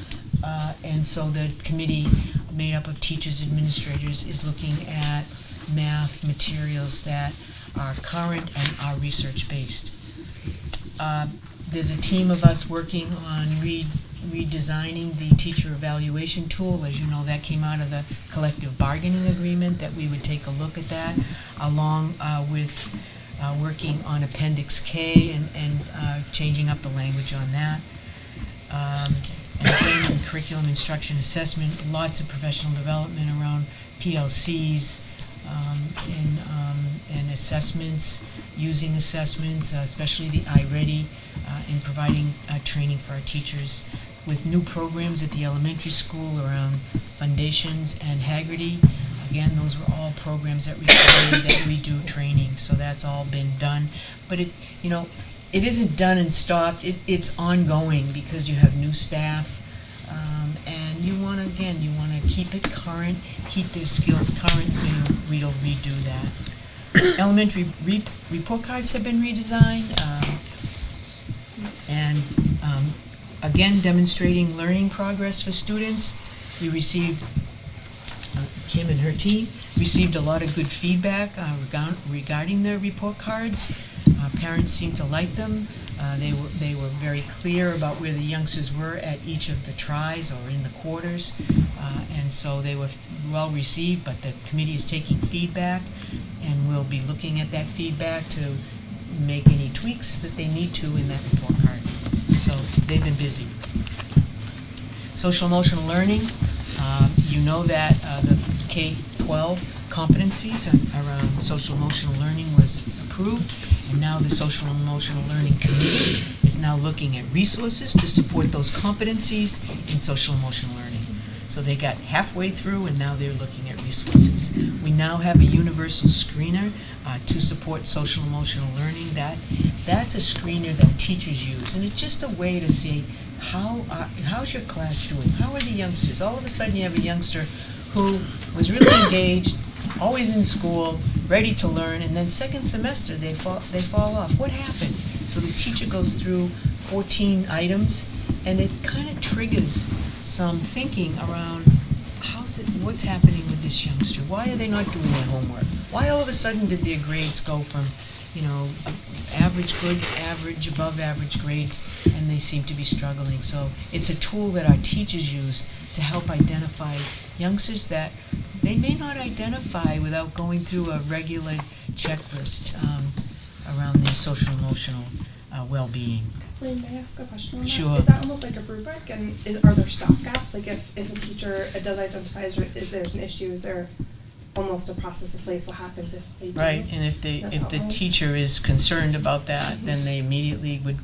And so the committee, made up of teachers, administrators, is looking at math materials that are current and are research-based. There's a team of us working on redesigning the teacher evaluation tool. As you know, that came out of the collective bargaining agreement, that we would take a look at that, along with working on Appendix K and changing up the language on that. And again, in curriculum instruction assessment, lots of professional development around PLCs and assessments, using assessments, especially the iReady, in providing training for our teachers, with new programs at the elementary school around Foundations and Haggerty. Again, those were all programs that required that we do training, so that's all been done. But it isn't done and stopped. It's ongoing because you have new staff, and you want to keep it current, keep their skills current, so we'll redo that. Elementary report cards have been redesigned, and again, demonstrating learning progress for students. We received, Kim and her team received a lot of good feedback regarding their report cards. Parents seemed to like them. They were very clear about where the youngsters were at each of the tries or in the quarters, and so they were well received, but the committee is taking feedback, and we'll be looking at that feedback to make any tweaks that they need to in that report card. So they've been busy. Social emotional learning, you know that the K-12 competencies around social emotional learning was approved, and And now the Social and Emotional Learning Committee is now looking at resources to support those competencies in social emotional learning. So they got halfway through and now they're looking at resources. We now have a universal screener to support social emotional learning. That's a screener that teachers use, and it's just a way to see how's your class doing? How are the youngsters? All of a sudden you have a youngster who was really engaged, always in school, ready to learn, and then second semester they fall off. What happened? So the teacher goes through 14 items, and it kind of triggers some thinking around what's happening with this youngster? Why are they not doing their homework? Why all of a sudden did their grades go from, average, good, average, above average grades, and they seem to be struggling? So it's a tool that our teachers use to help identify youngsters that they may not identify without going through a regular checklist around their social emotional well-being. Lynn, may I ask a question on that? Sure. Is that almost like a rubric, and are there stopgaps? Like if a teacher does identify there's an issue, is there almost a process in place? What happens if they do? Right, and if the teacher is concerned about that, then they immediately would,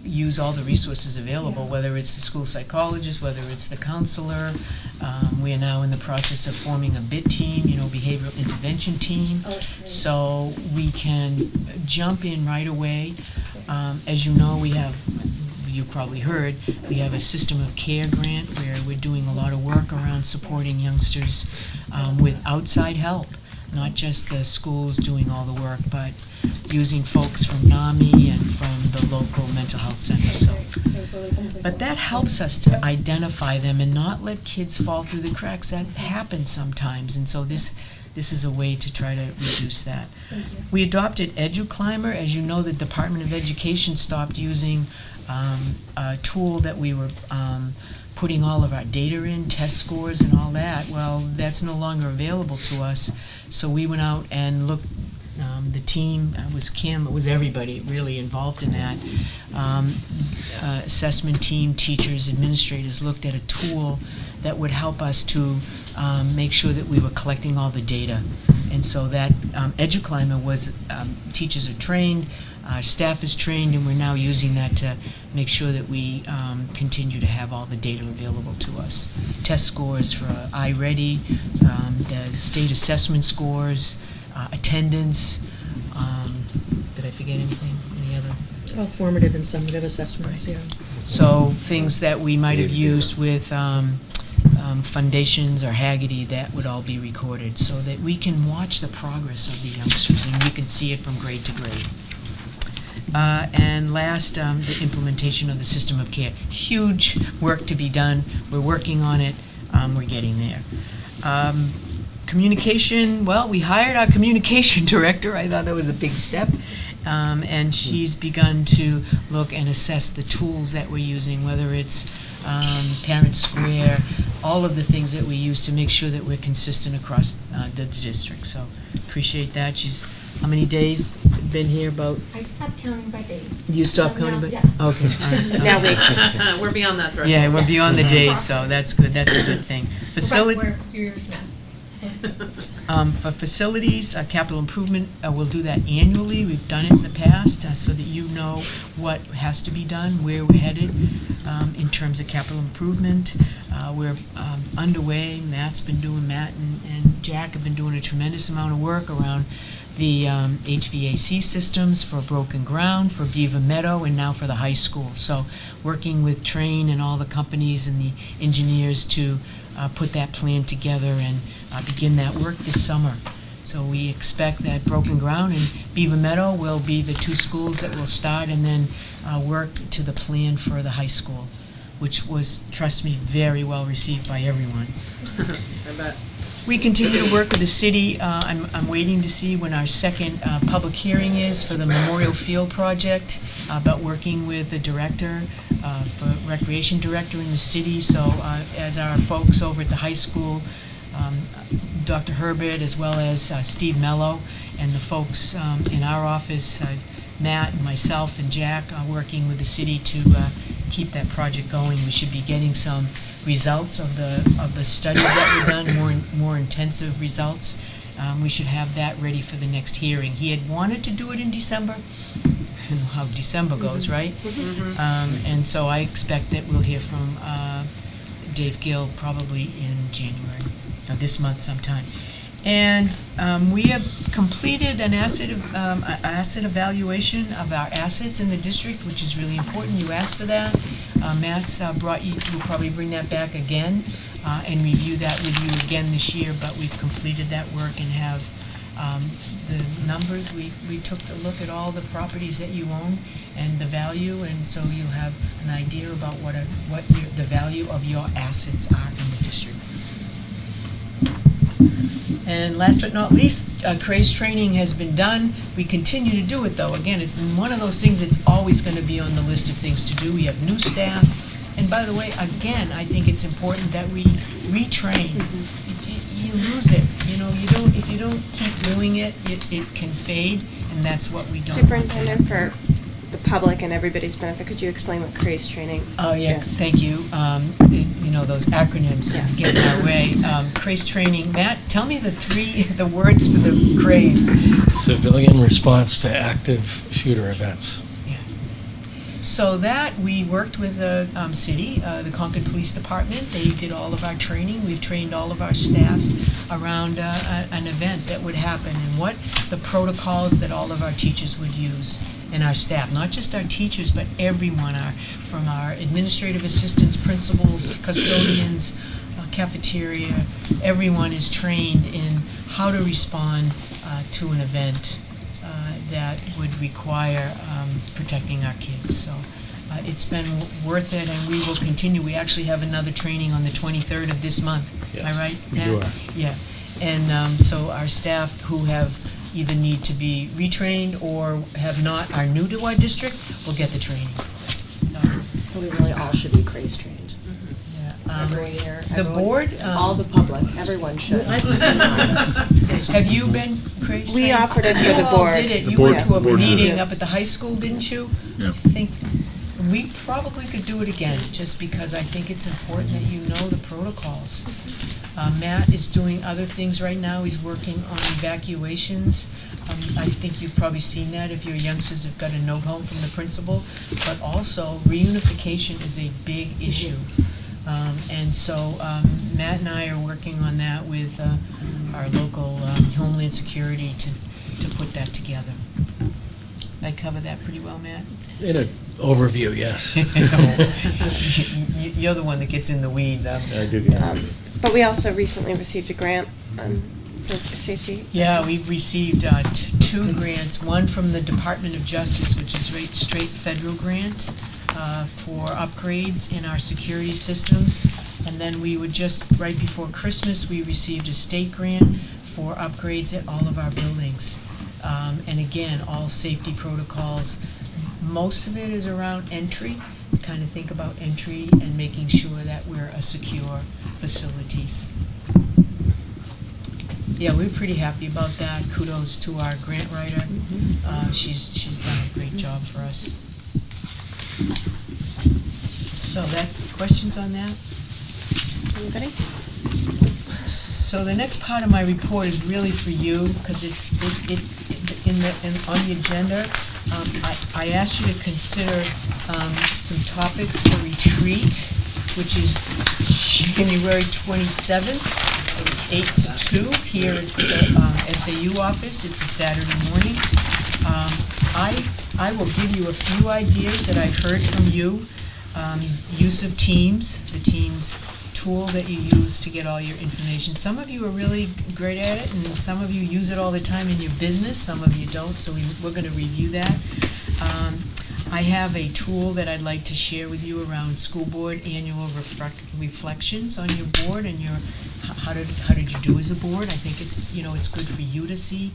use all the resources available, whether it's the school psychologist, whether it's the counselor. We are now in the process of forming a BIT team, behavioral intervention team, so we can jump in right away. As you know, you probably heard, we have a system of care grant where we're doing a lot of work around supporting youngsters with outside help, not just the schools doing all the work, but using folks from NAMI and from the local mental health center. But that helps us to identify them and not let kids fall through the cracks. That happens sometimes, and so this is a way to try to reduce that. We adopted EduClimber. As you know, the Department of Education stopped using a tool that we were putting all of our data in, test scores and all that. Well, that's no longer available to us, so we went out and looked. The team, it was Kim, it was everybody really involved in that. Assessment team, teachers, administrators looked at a tool that would help us to make sure that we were collecting all the data. And so that EduClimber was, teachers are trained, our staff is trained, and we're now using that to make sure that we continue to have all the data available to us. Test scores for iReady, the state assessment scores, attendance. Did I forget anything? Any other? Formative and summative assessments, yeah. So things that we might have used with foundations or Haggerty, that would all be recorded so that we can watch the progress of the youngsters and we can see it from grade to grade. And last, the implementation of the system of care. Huge work to be done. We're working on it. We're getting there. Communication, well, we hired our communication director. I thought that was a big step. And she's begun to look and assess the tools that we're using, whether it's Parent Square, all of the things that we use to make sure that we're consistent across the district. So appreciate that. She's, how many days been here? About? I stopped counting by days. You stopped counting by? Yeah. Okay. All right. Now weeks. We're beyond that threshold. Yeah, we're beyond the days, so that's good. That's a good thing. Facility. We're years now. For facilities, capital improvement, we'll do that annually. We've done it in the past so that you know what has to be done, where we're headed in terms of capital improvement. We're underway. Matt and Jack have been doing a tremendous amount of work around the HVAC systems for Broken Ground, for Beaver Meadow, and now for the high school. So working with Train and all the companies and the engineers to put that plan together and begin that work this summer. So we expect that Broken Ground and Beaver Meadow will be the two schools that will start and then work to the plan for the high school, which was, trust me, very well received by everyone. I bet. We continue to work with the city. I'm waiting to see when our second public hearing is for the Memorial Field project, about working with the director, for recreation director in the city. So as our folks over at the high school, Dr. Herbert, as well as Steve Mello, and the folks in our office, Matt and myself and Jack, are working with the city to keep that project going. We should be getting some results of the studies that were done, more intensive results, We should have that ready for the next hearing. He had wanted to do it in December. You know how December goes, right? And so I expect that we'll hear from Dave Gill probably in January, this month sometime. And we have completed an asset evaluation of our assets in the district, which is really important. You asked for that. Matt's brought you, we'll probably bring that back again and review that with you again this year, but we've completed that work and have the numbers. We took a look at all the properties that you own and the value, and so you have an idea about the value of your assets are in the district. And last but not least, CRAES training has been done. We continue to do it, though. Again, it's one of those things that's always going to be on the list of things to do. We have new staff. And by the way, again, I think it's important that we retrain. You lose it. You know, if you don't keep doing it, it can fade, and that's what we don't. Superintendent, for the public and everybody's benefit, could you explain what CRAES training is? Oh, yes, thank you. You know, those acronyms get in our way. CRAES training. Matt, tell me the words for the CRAES. Civilian response to active shooter events. So that we worked with the city, the Concord Police Department. They did all of our training. We've trained all of our staffs around an event that would happen and what the protocols that all of our teachers would use and our staff, not just our teachers, but everyone, from our administrative assistants, principals, custodians, cafeteria. Everyone is trained in how to respond to an event that would require protecting our kids. So it's been worth it, and we will continue. We actually have another training on the 23rd of this month. Yes, am I right, we Matt? do are. Yeah. And so our staff who have either need to be retrained or are new to our district will get the training. So we really all should be CRAES trained. Everyone here. The board? All the public, everyone should. Have you been CRAES trained? We offered it for the You all board. did it. The You board- went to a board did meeting it. up at the high school, didn't you? Yeah. I think we probably could do it again, just because I think it's important that you know the protocols. Matt is doing other things right now. He's working on evacuations. I think you've probably seen that if your youngsters have got a note home from the principal. But also, reunification is a big issue. And so Matt and I are working on that with our local Homeland Security to put that together. I cover that pretty well, Matt? In an overview, yes. You're the one that gets in the weeds. I do get But we also recently received a grant for safety. Yeah, we've received two grants, one from the Department of Justice, which is straight federal grant for upgrades in our security systems. And then we would just, right before Christmas, we received a state grant for upgrades at all of our buildings. And again, all safety protocols. Most of it is around entry, kind of think about entry and making sure that we're a secure facilities. Yeah, we're pretty happy about that. Kudos to our grant writer. She's done a great job for us. So questions on that? Anybody? So the next part of my report is really for you, because it's on the agenda. I asked you to consider some topics for retreat, which is January 27th, 8 to 2, here at the SAU office. It's a Saturday morning. I will give you a few ideas that I've heard from you. Use of Teams, the Teams tool that you use to get all your information. Some of you are really great at it, and some of you use it all the time in your business. Some of you don't, so we're going to review that. I have a tool that I'd like to share with you around school board annual reflections on your board and your how did you do as a board. I think it's good for you to see,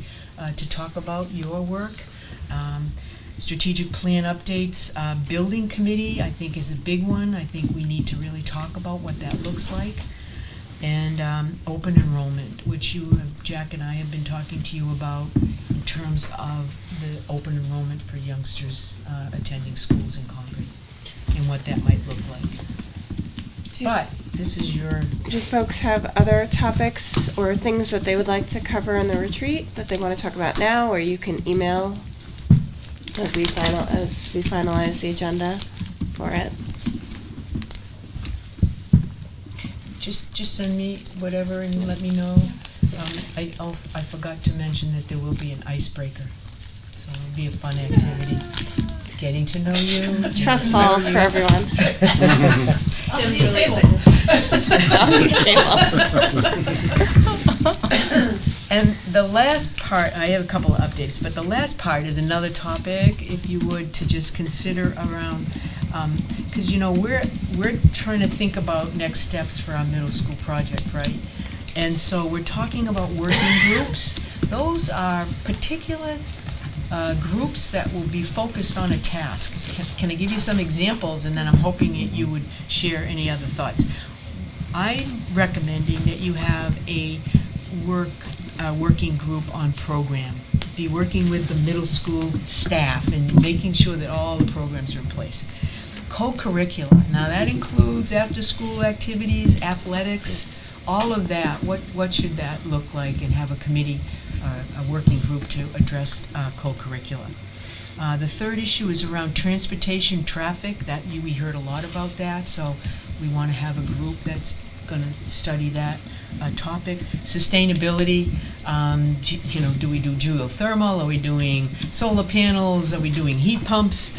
to talk about your work. Strategic plan updates, building committee, I think is a big one. I think we need to really talk about what that looks like. And open enrollment, which Jack and I have been talking to you about in terms of the open enrollment for youngsters attending schools in Concord and what that might look like. But this is your, Do folks have other topics or things that they would like to cover in the retreat that they want to talk about now, or you can email as we finalize the agenda for it? just send me whatever and let me know. I forgot to mention that there will be an icebreaker, so it'll be a fun activity. Getting to know you. Trust falls for everyone. On these tables. On these tables. And the last part, I have a couple of updates, but the last part is another topic, if you would, to just consider around, because, you know, we're trying to think about next steps for our middle school project, right? And so we're talking about working groups. Those are particular groups that will be focused on a task. Can I give you some examples, and then I'm hoping that you would share any other thoughts. I'm recommending that you have a working group on program. Be working with the middle school staff and making sure that all the programs are in place. Co-curricular, now that includes after-school activities, athletics, all of that. What should that look like, and have a committee, a working group to address co-curricular. The third issue is around transportation traffic. We heard a lot about that, so we want to have a group that's going to study that topic. Sustainability, you know, do we do geothermal? Are we doing solar panels? Are we doing heat pumps?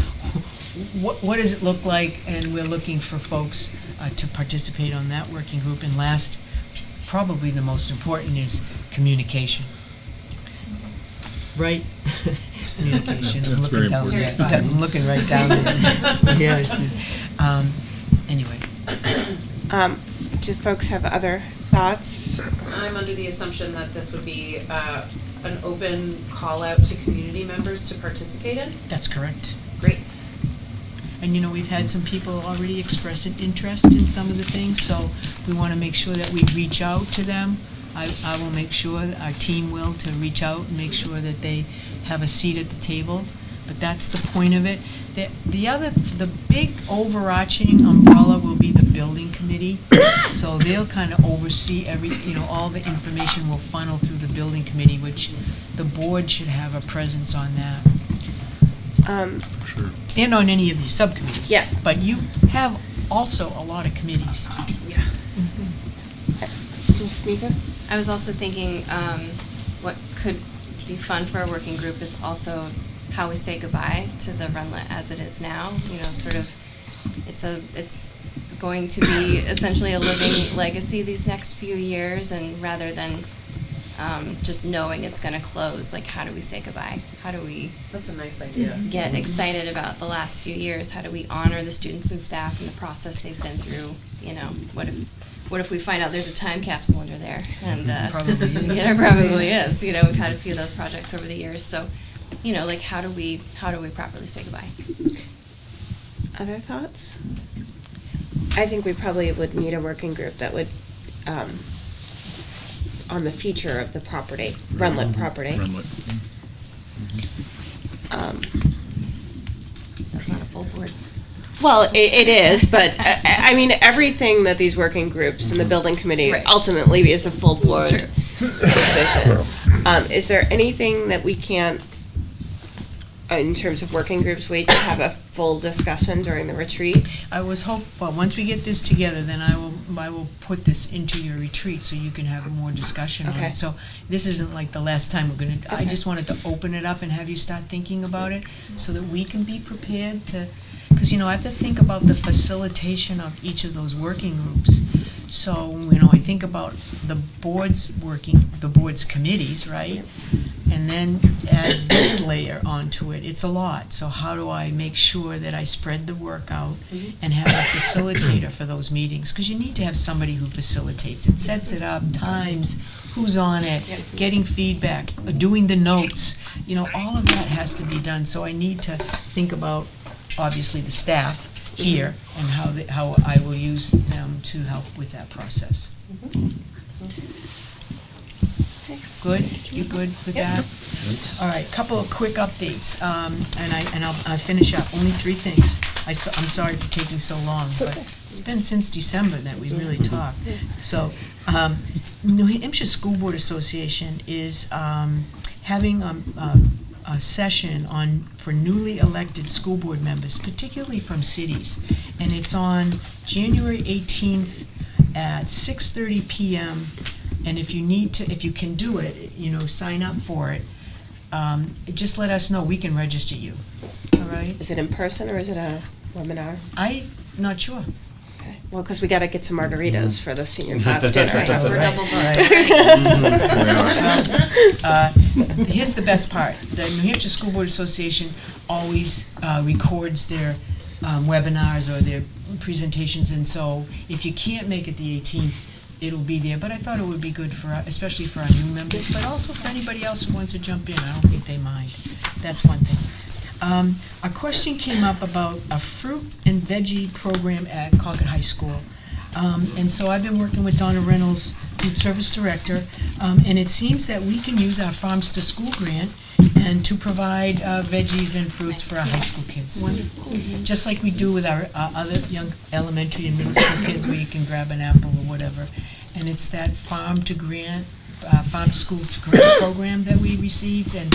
What does it look like? And we're looking for folks to participate on that working group. And last, probably the most important, is communication. Right? Communication. That's very important. I'm looking right down there. Yeah. Anyway. Do folks have other thoughts? I'm under the assumption that this would be an open call out to community members to participate in. That's correct. Great. And, you know, we've had some people already express an interest in some of the things, so we want to make sure that we reach out to them. I will make sure, our team will, to reach out and make sure that they have a seat at the table. But that's the point of it. The big overarching umbrella will be the building committee. So they'll kind of oversee all the information will funnel through the building committee, which the board should have a presence on that. Sure. And on any of these subcommittees. Yeah. But you have also a lot of committees. Yeah. Ms. Mika? I was also thinking, what could be fun for a working group is also how we say goodbye to the Rundlett as it is now. You know, sort of, it's going to be essentially a living legacy these next few years, and rather than just knowing it's going to close, like, how do we say goodbye? How do we That's a nice idea. get excited about the last few years? How do we honor the students and staff and the process they've been through? You know, what if we find out there's a time capsule under there? And Probably is. yeah, there probably is. You know, we've had a few of those projects over the years. So, you know, like, how do we properly say goodbye? Other thoughts? I think we probably would need a working group that would, on the future of the property, Rundlett property. Rundlett. That's not a full board. Well, it is, but I mean, everything that these working groups and the building committee Right. ultimately is a full board Sure. decision. Is there anything that we can't, in terms of working groups, wait to have a full discussion during the retreat? Once we get this together, then I will put this into your retreat so you can have more discussion on Okay. it. So this isn't like the last time we're I Okay. just wanted to open it up and have you start thinking about it so that we can be prepared to, because, you know, I have to think about the facilitation of each of those working groups. So, you know, I think about the board's committees, right? And then add this layer onto it. It's a lot. So how do I make sure that I spread the work out and have a facilitator for those meetings? Because you need to have somebody who facilitates it, sets it up, times, who's on it, getting feedback, doing the notes. You know, all of that has to be done. So I need to think about, obviously, the staff here and how I will use them to help with that process. Good? You good with that? All right, couple of quick updates, and I'll finish up. Only 3 things. I'm sorry for taking so long, but It's been since December that we really talked. So, New Hampshire School Board Association is having a session for newly elected school board members, particularly from cities, and it's on January 18th at 6:30 p.m. And if you can do it, sign up for it. Just let us know. We can register you. All right. Is it in person or is it a webinar? I'm not sure. Okay. Well, because we got to get some margaritas for the senior class dinner. We're double booked. Here's the best part. The New Hampshire School Board Association always records their webinars or their presentations, and so if you can't make it the 18th, it'll be there. But I thought it would be good especially for our new members, but also for anybody else who wants to jump in. I don't think they mind. That's one thing. A question came up about a fruit and veggie program at Concord High School. And so I've been working with Donna Reynolds, Food Service Director, and it seems that we can use our Farms to School grant and to provide veggies and fruits for our high school kids. Wonderful. Just like we do with our other young elementary and middle school kids, where you can grab an apple or whatever. And it's that Farm to Schools grant program that we received, and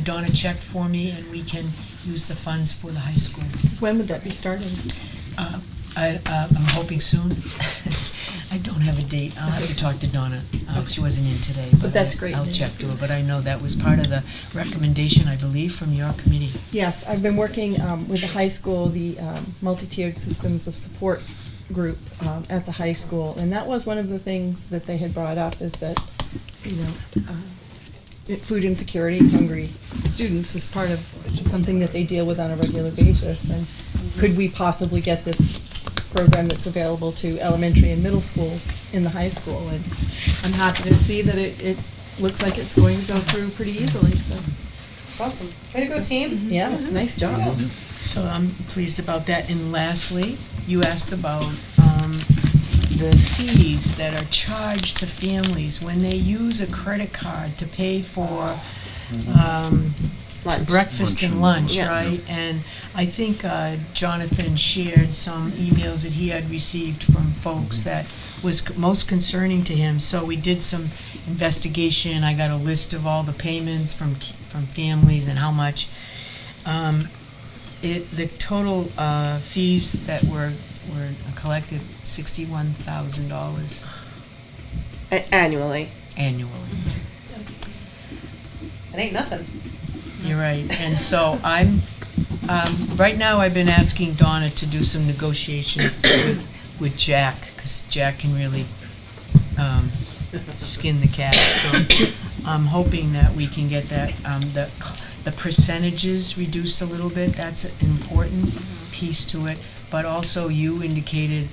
Donna checked for me, and we can use the funds for the high school. When would that be starting? I'm hoping soon. I don't have a date. I'll have to talk to Donna. She wasn't in today, but that's great I'll news. check to her. But I know that was part of the recommendation, I believe, from your committee. Yes, I've been working with the high school, the multi-tiered systems of support group at the high school, and that was one of the things that they had brought up, is that, food insecurity, hungry students is part of something that they deal with on a regular basis, and could we possibly get this program that's available to elementary and middle school in the high school? And I'm happy to see that it looks like it's going to go through pretty easily, so. It's awesome. Way to go, team. Yes, nice job. So I'm pleased about that. And lastly, you asked about the fees that are charged to families when they use a credit card to pay for breakfast and lunch, Yes. right? And I think Jonathan shared some emails that he had received from folks that was most concerning to him. So we did some investigation. I got a list of all the payments from families and how much. The total fees that were collected, $61,000 Annually. annually. It ain't nothing. You're right. And so I'm, right now I've been asking Donna to do some negotiations with Jack, because Jack can really skin the cat. So I'm hoping that we can get that, the percentages reduced a little bit. That's an important piece to it. But also you indicated,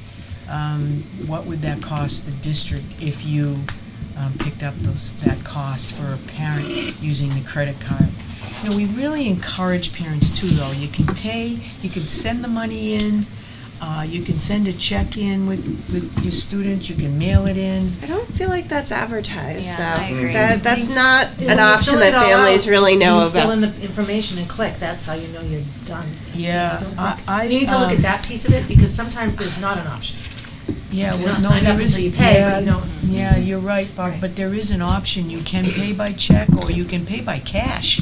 what would that cost the district if you picked up that cost for a parent using the credit card? We really encourage parents too, though. You can pay, you can send the money in, you can send a check in with your students, you can mail it in. I don't feel like that's advertised, Yeah, though. I agree. That's not When an you option fill that it all families out, really know you fill in about. the information and click, that's how you know you're done. Yeah, I You need to look at that piece of it, because sometimes there's not an option. Yeah, You're well, not no, signed up there is. until you pay, Yeah, but you don't. yeah, you're right, Barb, but there is an option. You can pay by check or you can pay by cash.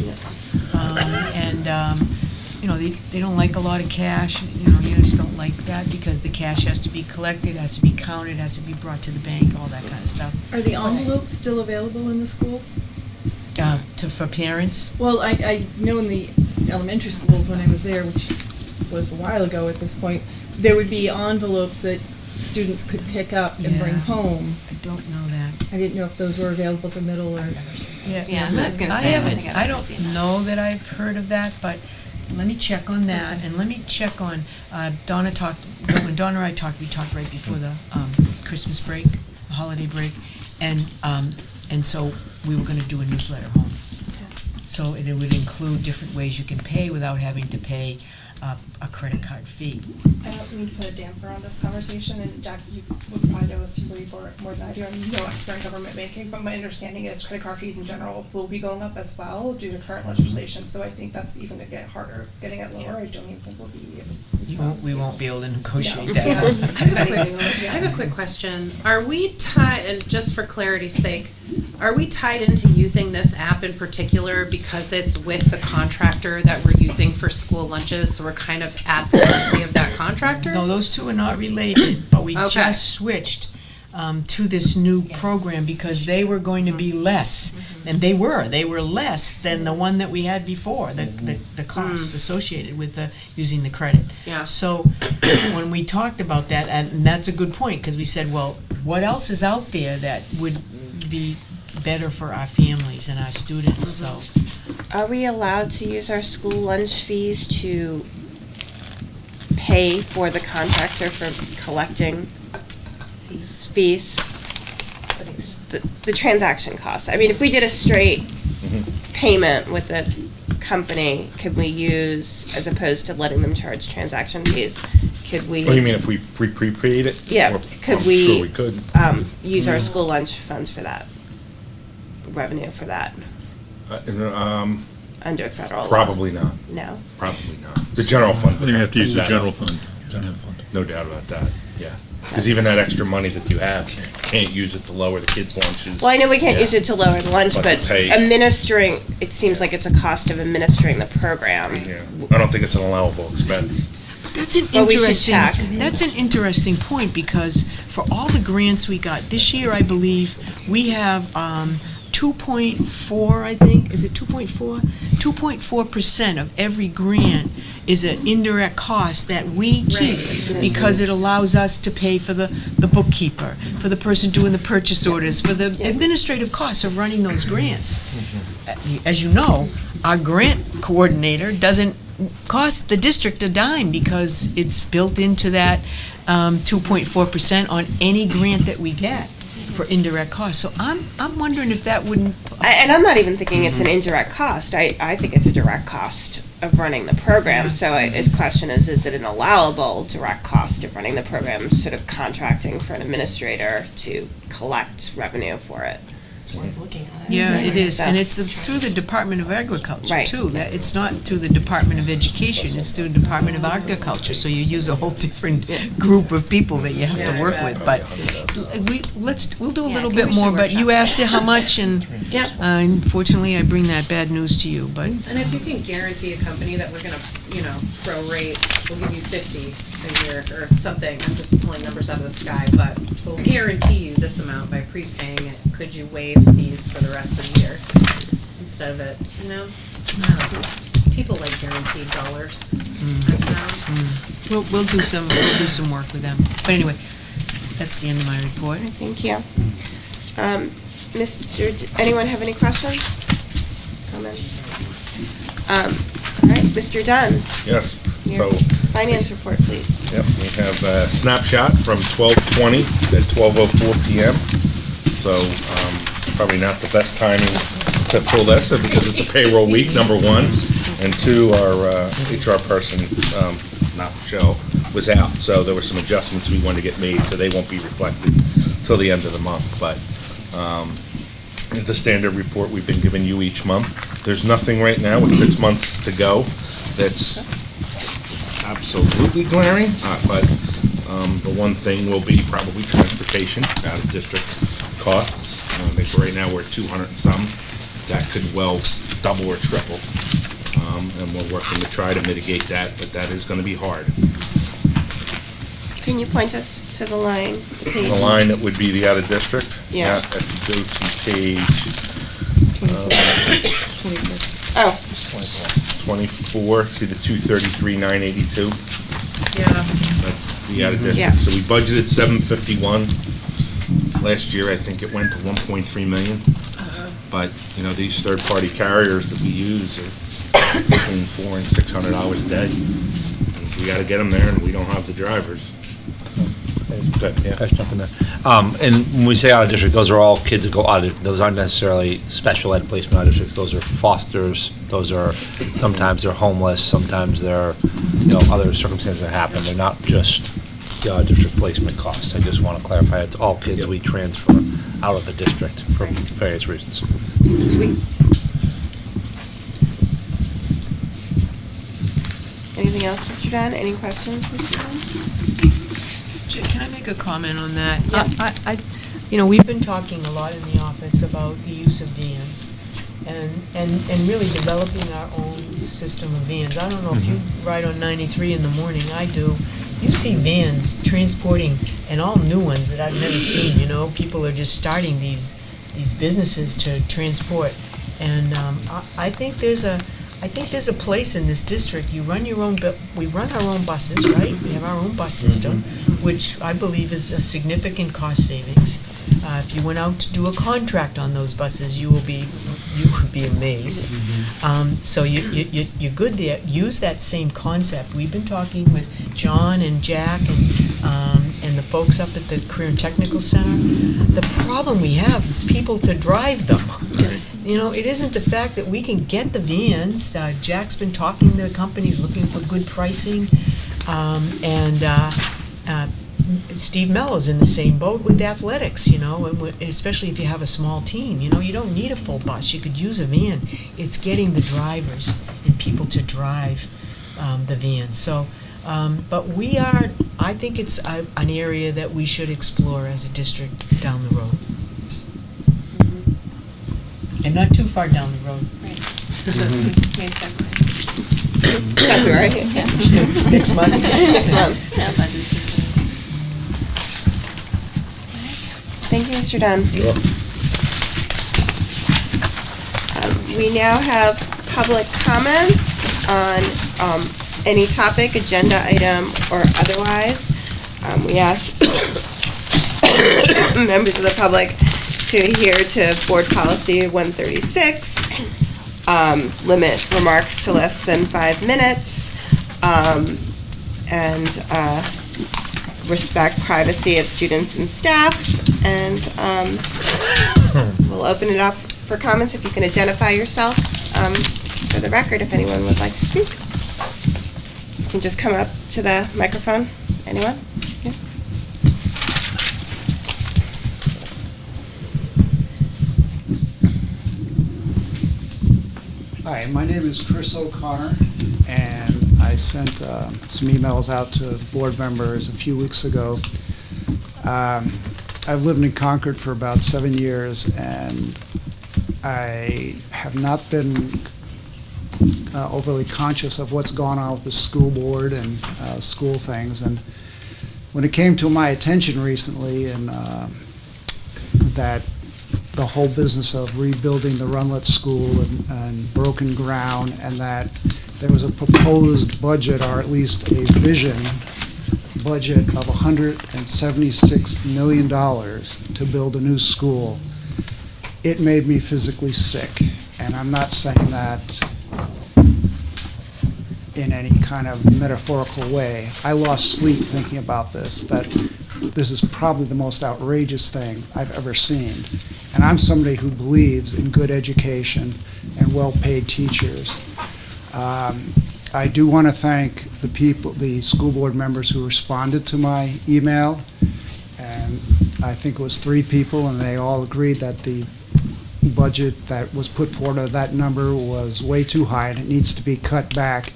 They don't like a lot of cash. You just don't like that because the cash has to be collected, has to be counted, has to be brought to the bank, all that kind of stuff. Are the envelopes still available in the schools? For parents. Well, I know in the elementary schools when I was there, which was a while ago at this point, there would be envelopes that students could pick up and bring Yeah. home. I don't know that. I didn't know if those were available to middle or. Yeah, I was gonna I say, I don't haven't, think I've I ever don't seen that. know that I've heard of that, but let me check on that, and let me check on, when Donna and I talked, we talked right before the Christmas break, the holiday break, and so we were gonna do a newsletter home. So it would include different ways you can pay without having to pay a credit card fee. I don't mean to put a damper on this conversation, and Jack, you would probably know this more than I do. I'm no expert in government banking, but my understanding is credit card fees in general will be going up as well due to current legislation. So I think that's even to get harder, getting it lower. I don't even think we'll be We won't be able to negotiate Yeah. that. I have a quick question. Are we tied, and just for clarity's sake, are we tied into using this app in particular because it's with the contractor that we're using for school lunches, so we're kind of at the mercy of that contractor? No, those two are not related, but we Okay. just switched to this new program because they were going to be less, and they were less than the one that we had before, the costs associated with using the credit. Yeah. So when we talked about that, and that's a good point, because we said, well, what else is out there that would be better for our families and our students, so. Are we allowed to use our school lunch fees to pay for the contractor for collecting these fees? The transaction costs. I mean, if we did a straight payment with the company, could we use, as opposed to letting them charge transaction fees, could we? Oh, you mean if we prepaid it? Yeah, Or- could I'm we? Sure we could. Use our school lunch funds for that? Revenue for that, under federal law? Probably not. No? Probably not. The general fund. You have to use the that. general fund. No doubt about that, yeah. Because even that extra money that you have, can't use it to lower the kids' lunches. Well, I know we can't Yeah. use it to lower the lunch, But but to pay- administering, it seems like it's a cost of administering the program. Yeah. I don't think it's an allowable expense. That's an Well, we should interesting, check. that's an interesting point, because for all the grants we got, this year, I believe, we have 2.4, I think, is it 2.4? 2.4% of every grant is an indirect cost that we keep, because it allows us to pay for the bookkeeper, for the person doing the purchase orders, for the administrative costs of running those grants. As you know, our grant coordinator doesn't cost the district a dime, because it's built into that 2.4% on any grant that we get for indirect costs. So I'm wondering if that wouldn't. And I'm not even thinking it's an indirect cost. I think it's a direct cost of running the program. So the question is it an allowable direct cost of running the program, sort of contracting for an administrator to collect revenue for it? Yeah, it is, and So- it's through the Department of Agriculture, Right. too. That it's not through the Department of Education, it's through the Department of Agriculture, so you use a whole different group of people that you have to work with, but we'll do a little bit more, but you asked her how much, and unfortunately, I bring that bad news to you, but. And if you can guarantee a company that we're gonna, prorate, we'll give you 50 a year or something, I'm just pulling numbers out of the sky, but we'll guarantee you this amount by prepaying it, could you waive fees for the rest of the year instead of it, No. People like guaranteed dollars, I've found. We'll do some work with them, but anyway, that's the end of my report. Thank you. Anyone have any questions? Comments? All right, Mr. Dunn, Yes, your so, finance report, please. yep, we have a snapshot from 12:20 at 12:04 PM. So, probably not the best timing to pull this, because it's a payroll week, number one. And two, our HR person, not Michelle, was out. So there were some adjustments we wanted to get made, so they won't be reflected till the end of the month. But it's the standard report we've been giving you each month. There's nothing right now with 6 months to go that's absolutely glaring, but the one thing will be probably transportation out of district costs. I think right now we're at 200 and some. That could well double or triple. And we're working to try to mitigate that, but that is going to be hard. Can you point us to the line, the page? The line that would be the out of district. Yeah. If you go to page 24, see the 233,982? Yeah. That's the out of Yeah. district. So we budgeted 751. Last year, I think it went to 1.3 million. But, these third-party carriers that we use are between $400 and $600 a day. And we gotta get them there, and we don't have the drivers. Good, yeah. Let's jump in there. And when we say out of district, those are all kids that go out of, those aren't necessarily special ed placement out of districts. Those are fosters. Those are, sometimes they're homeless, sometimes they're, other circumstances that happen. They're not just the out of district placement costs. I just want to clarify, it's all kids we transfer out of the district for various reasons. Any Anything else, Mr. Dunn? Any questions for students? Can I make a comment on that? Yeah. We've been talking a lot in the office about the use of vans and really developing our own system of vans. I don't know if you ride on 93 in the morning, I do. You see vans transporting, and all new ones that I've never seen, people are just starting these businesses to transport. And I think there's a place in this district. We run our own buses, right? We have our own bus system, which I believe is a significant cost savings. If you went out to do a contract on those buses, you would be amazed. So you're good there. Use that same concept. We've been talking with John and Jack and the folks up at the Career and Technical Center. The problem we have is people to drive them. It isn't the fact that we can get the vans. Jack's been talking to the companies looking for good pricing, and Steve Mello's in the same boat with athletics, and especially if you have a small team. You don't need a full bus. You could use a van. It's getting the drivers and people to drive the van. So, but I think it's an area that we should explore as a district down the road. And not too far down the road. Right. February. Next month. Next month. Thank you, Mr. Dunn. We now have public comments on any topic, agenda item, or otherwise. We ask members of the public to adhere to Board Policy 136, limit remarks to less than 5 minutes, and respect privacy of students and staff. And we'll open it up for comments. If you can identify yourself for the record, if anyone would like to speak. You can just come up to the microphone. Anyone? Yeah. Hi, my name is Chris O'Connor, and I sent some emails out to board members a few weeks ago. I've lived in Concord for about 7 years, and I have not been overly conscious of what's gone on with the school board and school things. And when it came to my attention recently, and that the whole business of rebuilding the Rundlett school and broken ground, and that there was a proposed budget, or at least a vision budget of $176 million to build a new school, it made me physically sick. And I'm not saying that in any kind of metaphorical way. I lost sleep thinking about this, that this is probably the most outrageous thing I've ever seen. And I'm somebody who believes in good education and well-paid teachers. I do want to thank the school board members who responded to my email, and I think it was 3 people, and they all agreed that the budget that was put forward, that number was way too high and it needs to be cut back.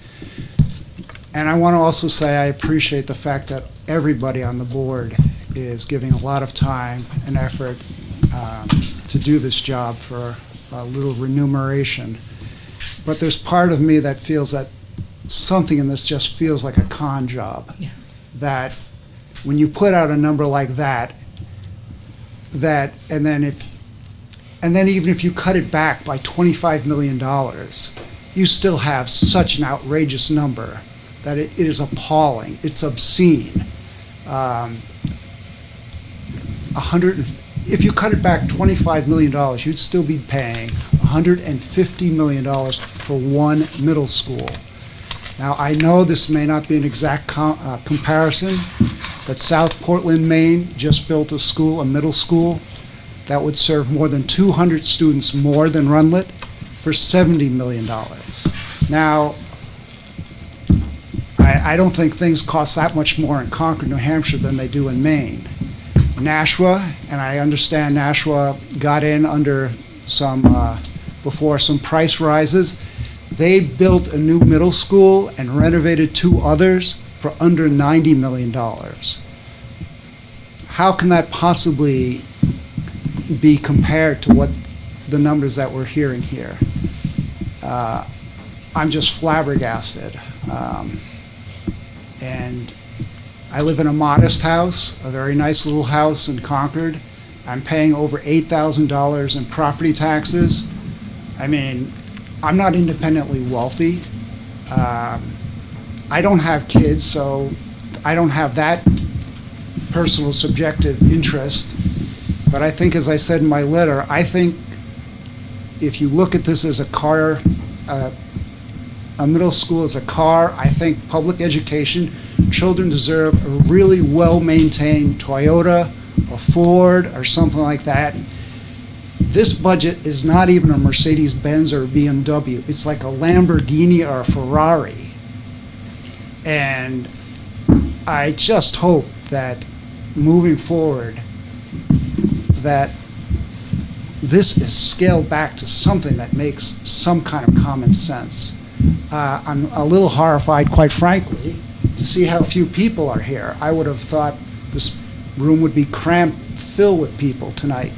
And I want to also say I appreciate the fact that everybody on the board is giving a lot of time and effort to do this job for a little remuneration. But there's part of me that feels that something in this just feels like a con job. Yeah. That when you put out a number like that, and then even if you cut it back by $25 million, you still have such an outrageous number that it is appalling. It's obscene. If you cut it back $25 million, you'd still be paying $150 million for one middle school. Now, I know this may not be an exact comparison, but South Portland, Maine just built a middle school that would serve more than 200 students more than Rundlett for $70 million. Now, I don't think things cost that much more in Concord, New Hampshire than they do in Maine. Nashua, and I understand Nashua got in under before some price rises, They built a new middle school and renovated 2 others for under $90 million. How can that possibly be compared to what the numbers that we're hearing here? I'm just flabbergasted. And I live in a modest house, a very nice little house in Concord. I'm paying over $8,000 in property taxes. I mean, I'm not independently wealthy. I don't have kids, so I don't have that personal subjective interest. But I think, as I said in my letter, I think if you look at this as a car, a middle school as a car, I think public education, children deserve a really well-maintained Toyota, a Ford, or something like that. This budget is not even a Mercedes-Benz or a BMW. It's like a Lamborghini or a Ferrari. And I just hope that moving forward, that this is scaled back to something that makes some kind of common sense. I'm a little horrified, quite frankly, to see how few people are here. I would have thought this room would be cramped, filled with people tonight.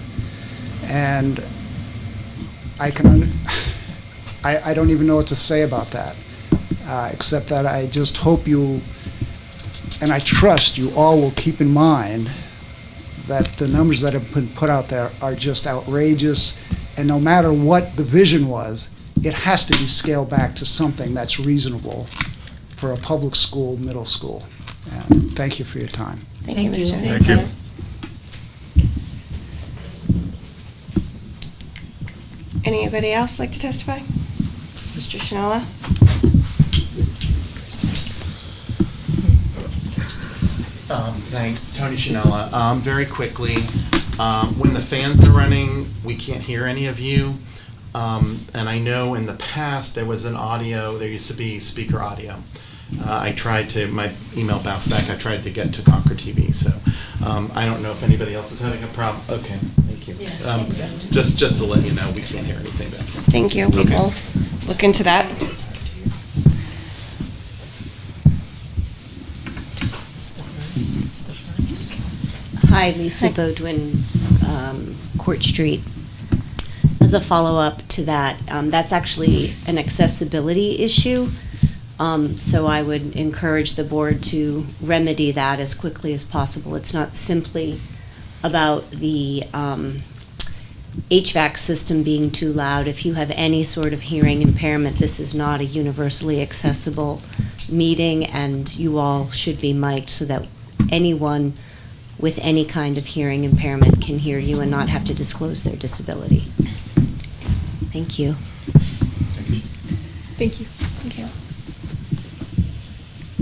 And I don't even know what to say about that, except that I just hope you, and I trust you all will keep in mind that the numbers that have been put out there are just outrageous, and no matter what the vision was, it has to be scaled back to something that's reasonable for a public school, middle school. And thank you for your time. Thank you, Mr. Thank you. Anybody else like to testify? Mr. Shinella? Thanks, Tony Shinella. Very quickly, when the fans are running, we can't hear any of you. And I know in the past there was an audio, there used to be speaker audio. I tried to, my email bounced back, I tried to get to Concord TV, so I don't know if anybody else is having a problem. Okay, thank you. Just to let you know, we can't hear anything back here. Thank you. We will look into that. Hi, Lisa Bodwin, Court Street. As a follow-up to that, that's actually an accessibility issue. So I would encourage the board to remedy that as quickly as possible. It's not simply about the HVAC system being too loud. If you have any sort of hearing impairment, this is not a universally accessible meeting, and you all should be mic'd so that anyone with any kind of hearing impairment can hear you and not have to disclose their disability. Thank you. Thank you. Thank you.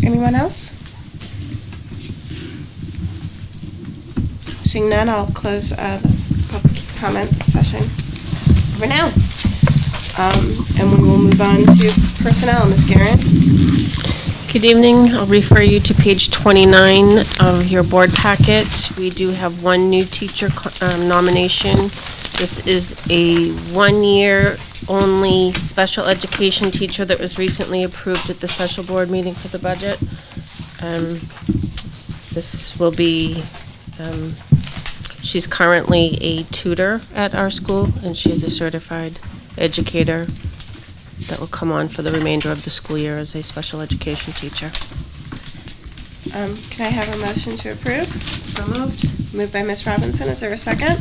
Anyone else? Seeing none, I'll close the public comment session for now. And we will move on to personnel. Ms. Guerin. Good evening. I'll refer you to page 29 of your board packet. We do have one new teacher nomination. This is a one-year only special education teacher that was recently approved at the special board meeting for the budget. This will be, she's currently a tutor at our school, and she's a certified educator that will come on for the remainder of the school year as a special education teacher. Can I have a motion to approve? So moved. Moved by Ms. Robinson. Is there a second?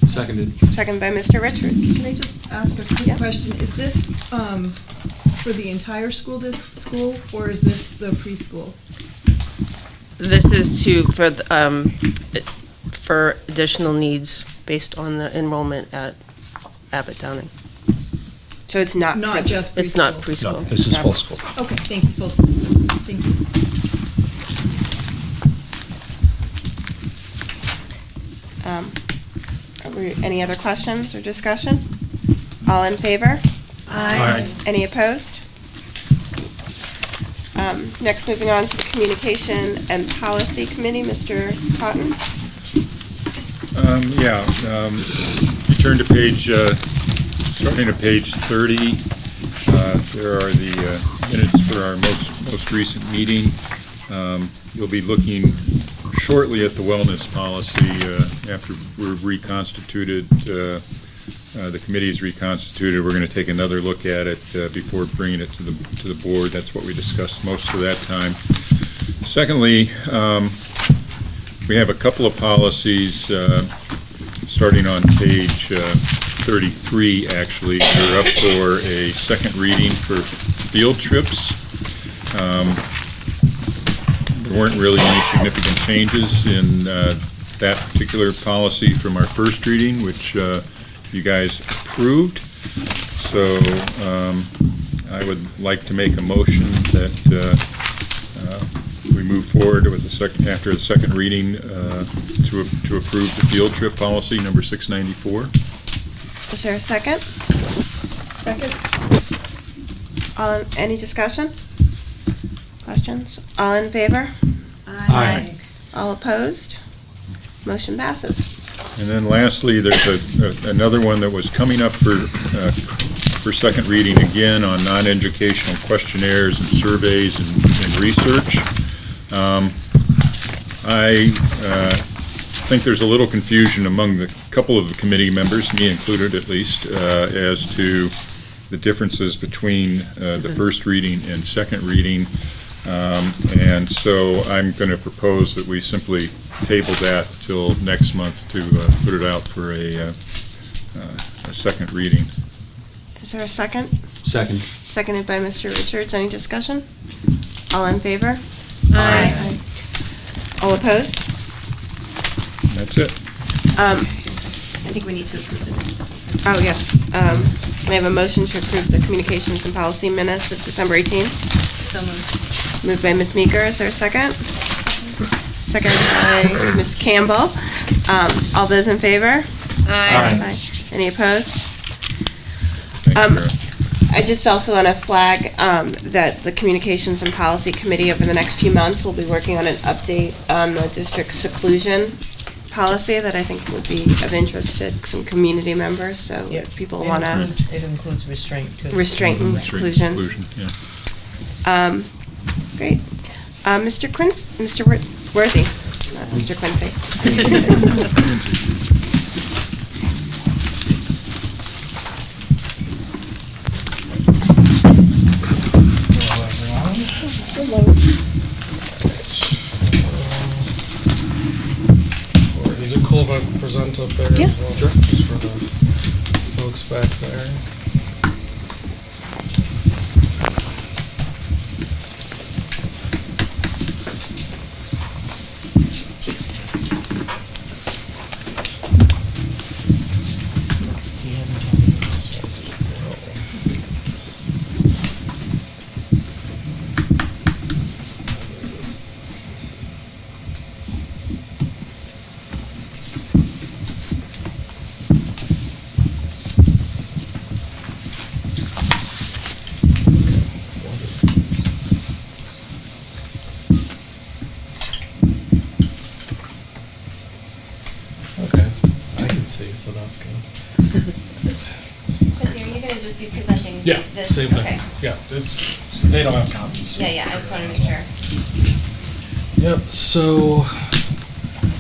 Seconded. Second by Mr. Richards. Can I just ask a quick question? Is this for the entire school, or is this the preschool? This is for additional needs based on the enrollment at Abbott Downing. So it's not just preschool? It's not preschool. No, this is full school. Okay, thank you, full school. Thank you. Any other questions or discussion? All in favor? Aye. Any opposed? Next, moving on to the Communication and Policy Committee, Mr. Totten. You turn to page, starting at page 30, There are the minutes for our most recent meeting. You'll be looking shortly at the wellness policy after we're reconstituted. The committee is reconstituted. We're going to take another look at it before bringing it to the board. That's what we discussed most of that time. Secondly, we have a couple of policies starting on page 33, actually. They're up for a second reading for field trips. There weren't really any significant changes in that particular policy from our first reading, which you guys approved. So I would like to make a motion that we move forward with after the second reading to approve the field trip policy number 694. Is there a second? Second. Any discussion? Questions? All in favor? Aye. All opposed? Motion passes. And then lastly, there's another one that was coming up for second reading again on non-educational questionnaires and surveys and research. I think there's a little confusion among the couple of the committee members, me included at least, as to the differences between the first reading and second reading. And so I'm going to propose that we simply table that till next month to put it out for a second reading. Is there a second? Second. Seconded by Mr. Richards. Any discussion? All in favor? Aye. All opposed? That's it. I think we need to approve the minutes. Oh, yes. We have a motion to approve the communications and policy minutes of December 18th. So moved. Moved by Ms. Meeker. Is there a second? Seconded by Ms. Campbell. All those in favor? Aye. Any opposed? Thank you, Kara. I just also want to flag that the Communications and Policy Committee over the next few months will be working on an update on the district's seclusion policy that I think would be of interest to some community members, so if people want to... It includes restraint, too. Restraint and seclusion. Yeah. Great. Mr. Worthy, not Mr. Quincy. Is it cool if I present up there Yeah. as well? Sure. Just for the folks back there. Okay, I can see, so that's good. Quincy, are you going to just be presenting Yeah, this? same thing. Okay. Yeah, they don't have copies. so- Yeah, I just wanted to make sure. Yep, so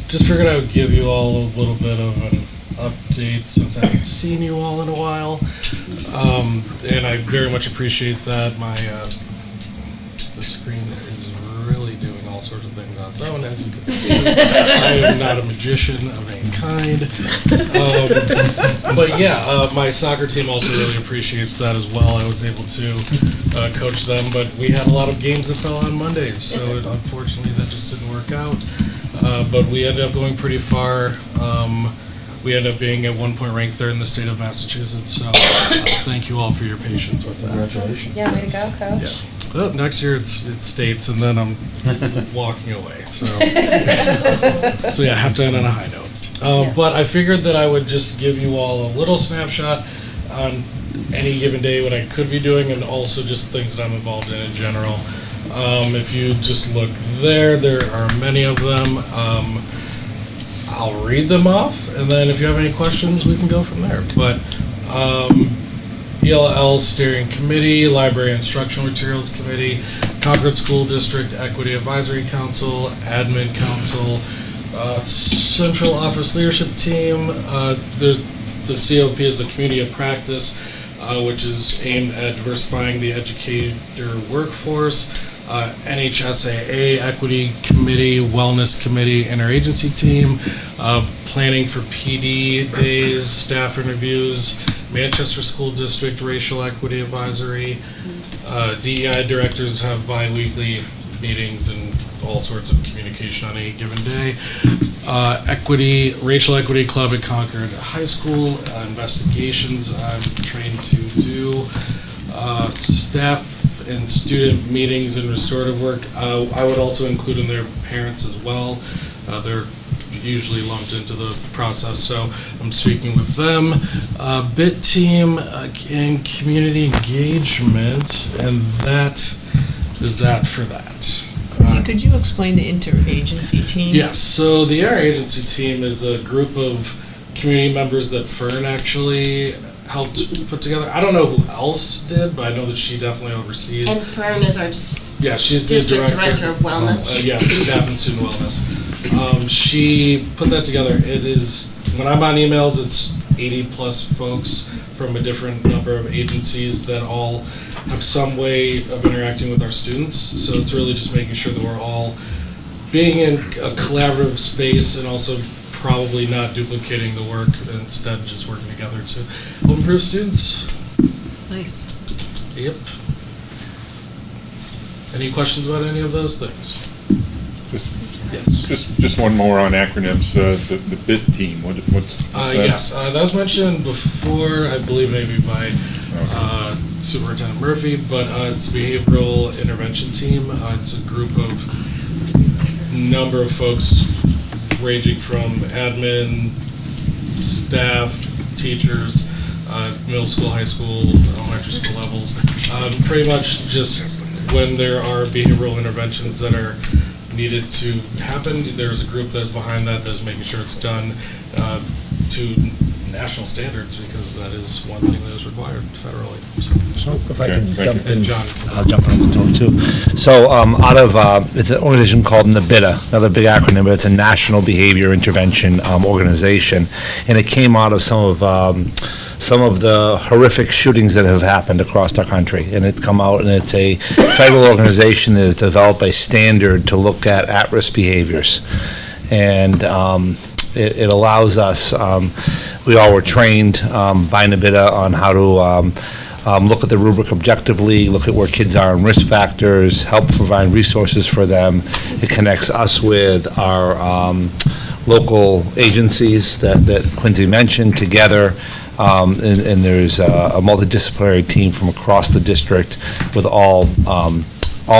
just figured I would give you all a little bit of an update since I haven't seen you all in a while. And I very much appreciate that. The screen is really doing all sorts of things on its own, as you can see. I am not a magician of any kind. But yeah, my soccer team also really appreciates that as well. I was able to coach them, but we had a lot of games that fell on Mondays, so unfortunately that just didn't work out. But we ended up going pretty far. We ended up being at one point ranked third in the state of Massachusetts, so thank you all for your patience with that. Congratulations. Yeah, way to go, Coach. Yeah. Well, next year it's states, and then I'm walking away. So, so yeah, I have to end on a high note. But I figured that I would just give you all a little snapshot on any given day what I could be doing, and also just things that I'm involved in general. If you just look there are many of them. I'll read them off, and then if you have any questions, we can go from there. But ELL Steering Committee, Library Instructional Materials Committee, Concord School District Equity Advisory Council, Admin Council, Central Office Leadership Team. The COP is a community of practice, which is aimed at diversifying the educator workforce. NHSAA Equity Committee, Wellness Committee, Interagency Team, Planning for PD Days, Staff Interviews, Manchester School District Racial Equity Advisory. DEI directors have bi-weekly meetings and all sorts of communication on any given day. Racial Equity Club at Concord High School, investigations I'm trained to do. Staff and student meetings and restorative work. I would also include in their parents as well. They're usually lumped into the process, so I'm speaking with them. BIT team and community engagement, and that is that for that. Could you explain the interagency team? Yes, so the interagency team is a group of community members that Fern actually helped put together. I don't know who else did, but I know that she definitely oversees. And Fern is our she's the district director of wellness. Yeah, staff and student wellness. She put that together. It is, when I'm on emails, it's 80 plus folks from a different number of agencies that all have some way of interacting with our students. So it's really just making sure that we're all being in a collaborative space and also probably not duplicating the work, instead just working together to help improve students. Nice. Yep. Any questions about any of those things? Just one more on acronyms. The BIT team. What's that? Yes, that was mentioned before, I believe maybe by Superintendent Murphy, but it's the Behavioral Intervention Team. It's a group of number of folks ranging from admin, staff, teachers, middle school, high school, elementary school levels. Pretty much just when there are behavioral interventions that are needed to happen, there's a group that's behind that's making sure it's done to national standards, because that is one thing that is required federally. So if I can jump in, John, I'll jump in with Tony too. So out of, it's an organization called NBITA, another big acronym, but it's a National Behavior Intervention Organization, and it came out of some of the horrific shootings that have happened across our country, and it's come out, and it's a federal organization that has developed a standard to look at-risk behaviors, and it allows us. We all were trained by NBITA on how to look at the rubric objectively, look at where kids are in risk factors, help provide resources for them. It connects us with our local agencies that Quincy mentioned together, and there's a multidisciplinary team from across the district with all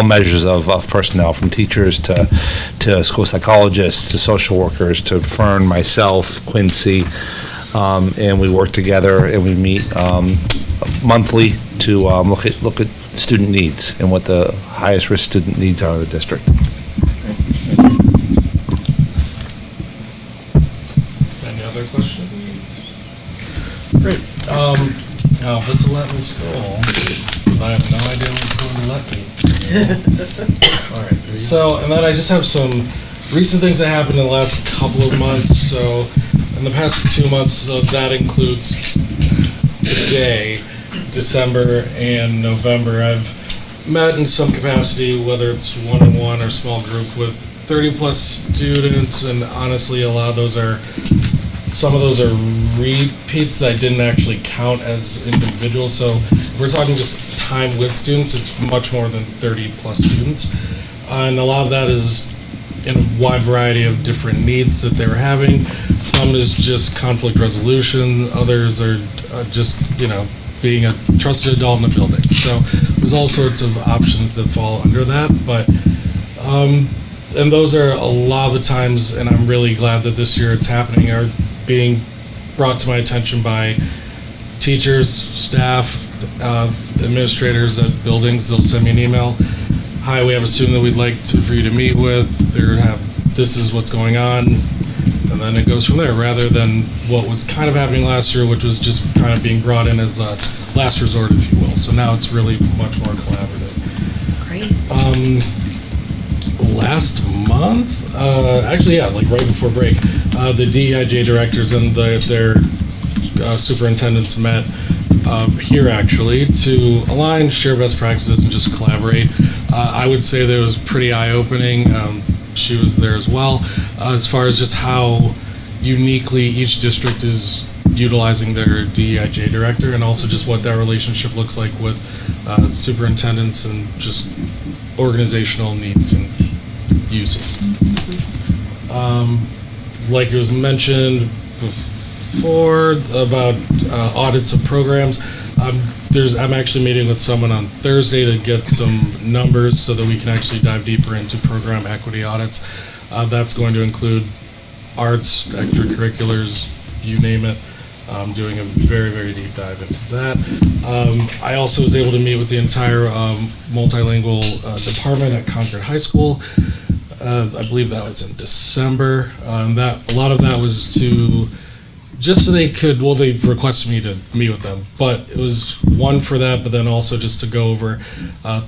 measures of personnel, from teachers to school psychologists to social workers to Fern, myself, Quincy, and we work together and we meet monthly to look at student needs and what the highest risk student needs are in the district. Any other questions? Great. Now this will let me scroll, because I have no idea what's going to let me. All right. So, and then I just have some recent things that happened in the last couple of months. So, in the past 2 months, that includes today, December and November. I've met in some capacity, whether it's one-on-one or small group, with 30 plus students, and honestly, some of those are repeats that I didn't actually count as individuals. So if we're talking just time with students, it's much more than 30 plus students. And a lot of that is in a wide variety of different needs that they were having. Some is just conflict resolution. Others are just, being a trusted adult in the building. So there's all sorts of options that fall under that. But, and those are a lot of the times, and I'm really glad that this year it's happening, are being brought to my attention by teachers, staff, administrators at buildings. They'll send me an email. Hi, we have a student that we'd like for you to meet with. This is what's going on. And then it goes from there, rather than what was kind of happening last year, which was just kind of being brought in as a last resort, if you will. So now it's really much more collaborative. Great. Last month, actually, yeah, like right before break, the DEIJ directors and their superintendents met here actually to align, share best practices, and just collaborate. I would say that it was pretty eye-opening. She was there as well, as far as just how uniquely each district is utilizing their DEIJ director, and also just what that relationship looks like with superintendents and just organizational needs and uses. Like it was mentioned before about audits of programs, I'm actually meeting with someone on Thursday to get some numbers so that we can actually dive deeper into program equity audits. That's going to include arts, extracurriculars, you name it. I'm doing a very, very deep dive into that. I also was able to meet with the entire multilingual department at Concord High School. I believe that was in December. A lot of that was to just so they could, well, they requested me to meet with them, but it was one for that, but then also just to go over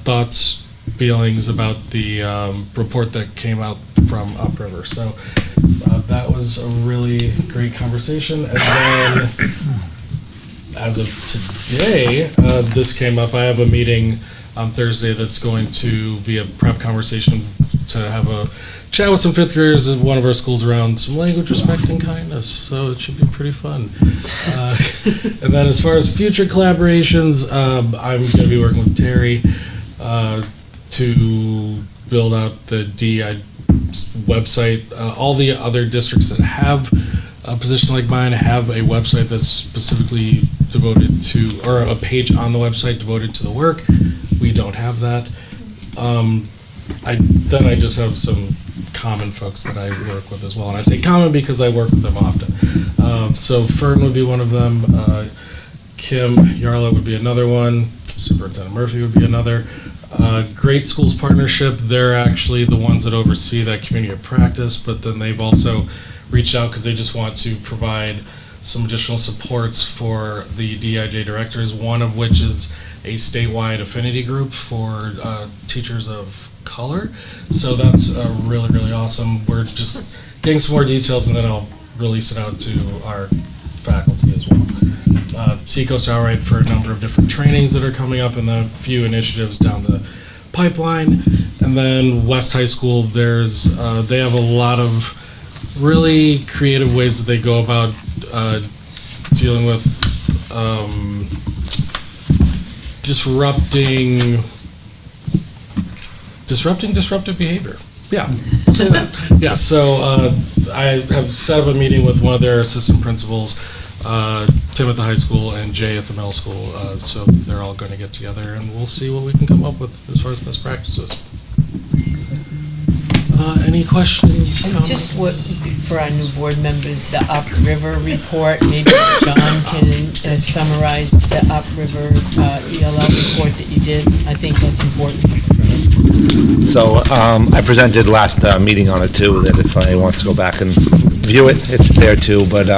thoughts, feelings about the report that came out from Upriver. So that was a really great conversation. And then as of today, this came up. I have a meeting on Thursday that's going to be a prep conversation to have a chat with some fifth graders at one of our schools around some language, respect, and kindness. So it should be pretty fun. And then as far as future collaborations, I'm going to be working with Terry to build out the DI website. All the other districts that have a position like mine have a website that's specifically devoted to, or a page on the website devoted to the work. We don't have that. I just have some common folks that I work with as well. And I say common because I work with them often. So Fern would be one of them. Kim Yarla would be another one. Superintendent Murphy would be another. Great Schools Partnership, they're actually the ones that oversee that community of practice, but then they've also reached out because they just want to provide some additional supports for the DIJ directors, one of which is a statewide affinity group for teachers of color. So that's really, really awesome. We're just getting some more details, and then I'll release it out to our faculty as well. Seacoast Outright for a number of different trainings that are coming up, and then a few initiatives down the pipeline. And then West High School, there's they have a lot of really creative ways that they go about dealing with disruptive behavior. Yeah. Yeah. So I have set up a meeting with one of their assistant principals, Tim at the high school and Jay at the middle school. So they're all going to get together, and we'll see what we can come up with as far as best practices. Any questions? And just what, for our new board members, the Upriver report, maybe John can summarize the Upriver ELL report that you did. I think that's important. So I presented last meeting on it too, that if anyone wants to go back and view it, it's there too. But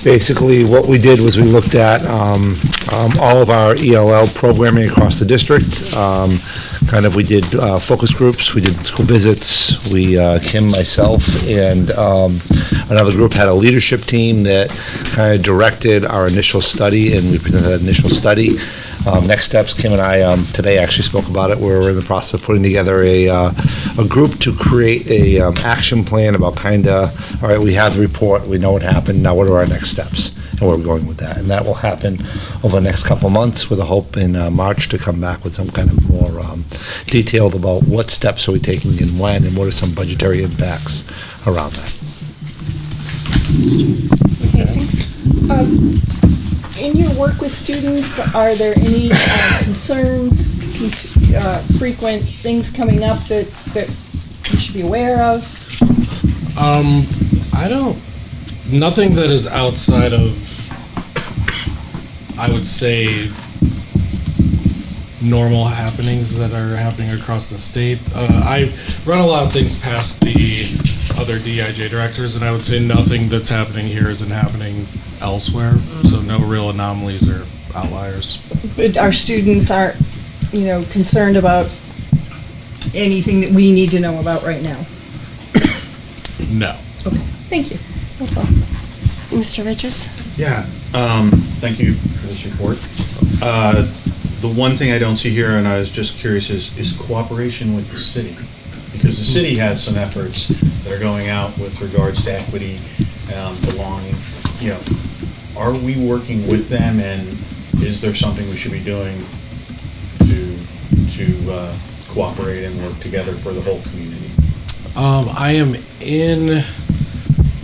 basically what we did was we looked at all of our ELL programming across the district. We did focus groups, we did school visits, Kim, myself, and another group had a leadership team that kind of directed our initial study, and we presented that initial study. Next steps, Kim and I today actually spoke about it. We're in the process of putting together a group to create a action plan about all right, we have the report, we know what happened, now what are our next steps, and where we're going with that. And that will happen over the next couple of months with a hope in March to come back with some kind of more detailed about what steps are we taking and when, and what are some budgetary impacts around that. Ms. Hastings? In your work with students, are there any concerns, frequent things coming up that you should be aware of? Nothing that is outside of, I would say, normal happenings that are happening across the state. I run a lot of things past the other DIJ directors, and I would say nothing that's happening here isn't happening elsewhere, so no real anomalies or outliers. But our students aren't, concerned about anything that we need to know about right now. No. Okay, thank you. That's all. Mr. Richards? Yeah, thank you for this report. The one thing I don't see here, and I was just curious, is cooperation with the city. Because the city has some efforts that are going out with regards to equity, belonging. Are we working with them, and is there something we should be doing to cooperate and work together for the whole community? I am in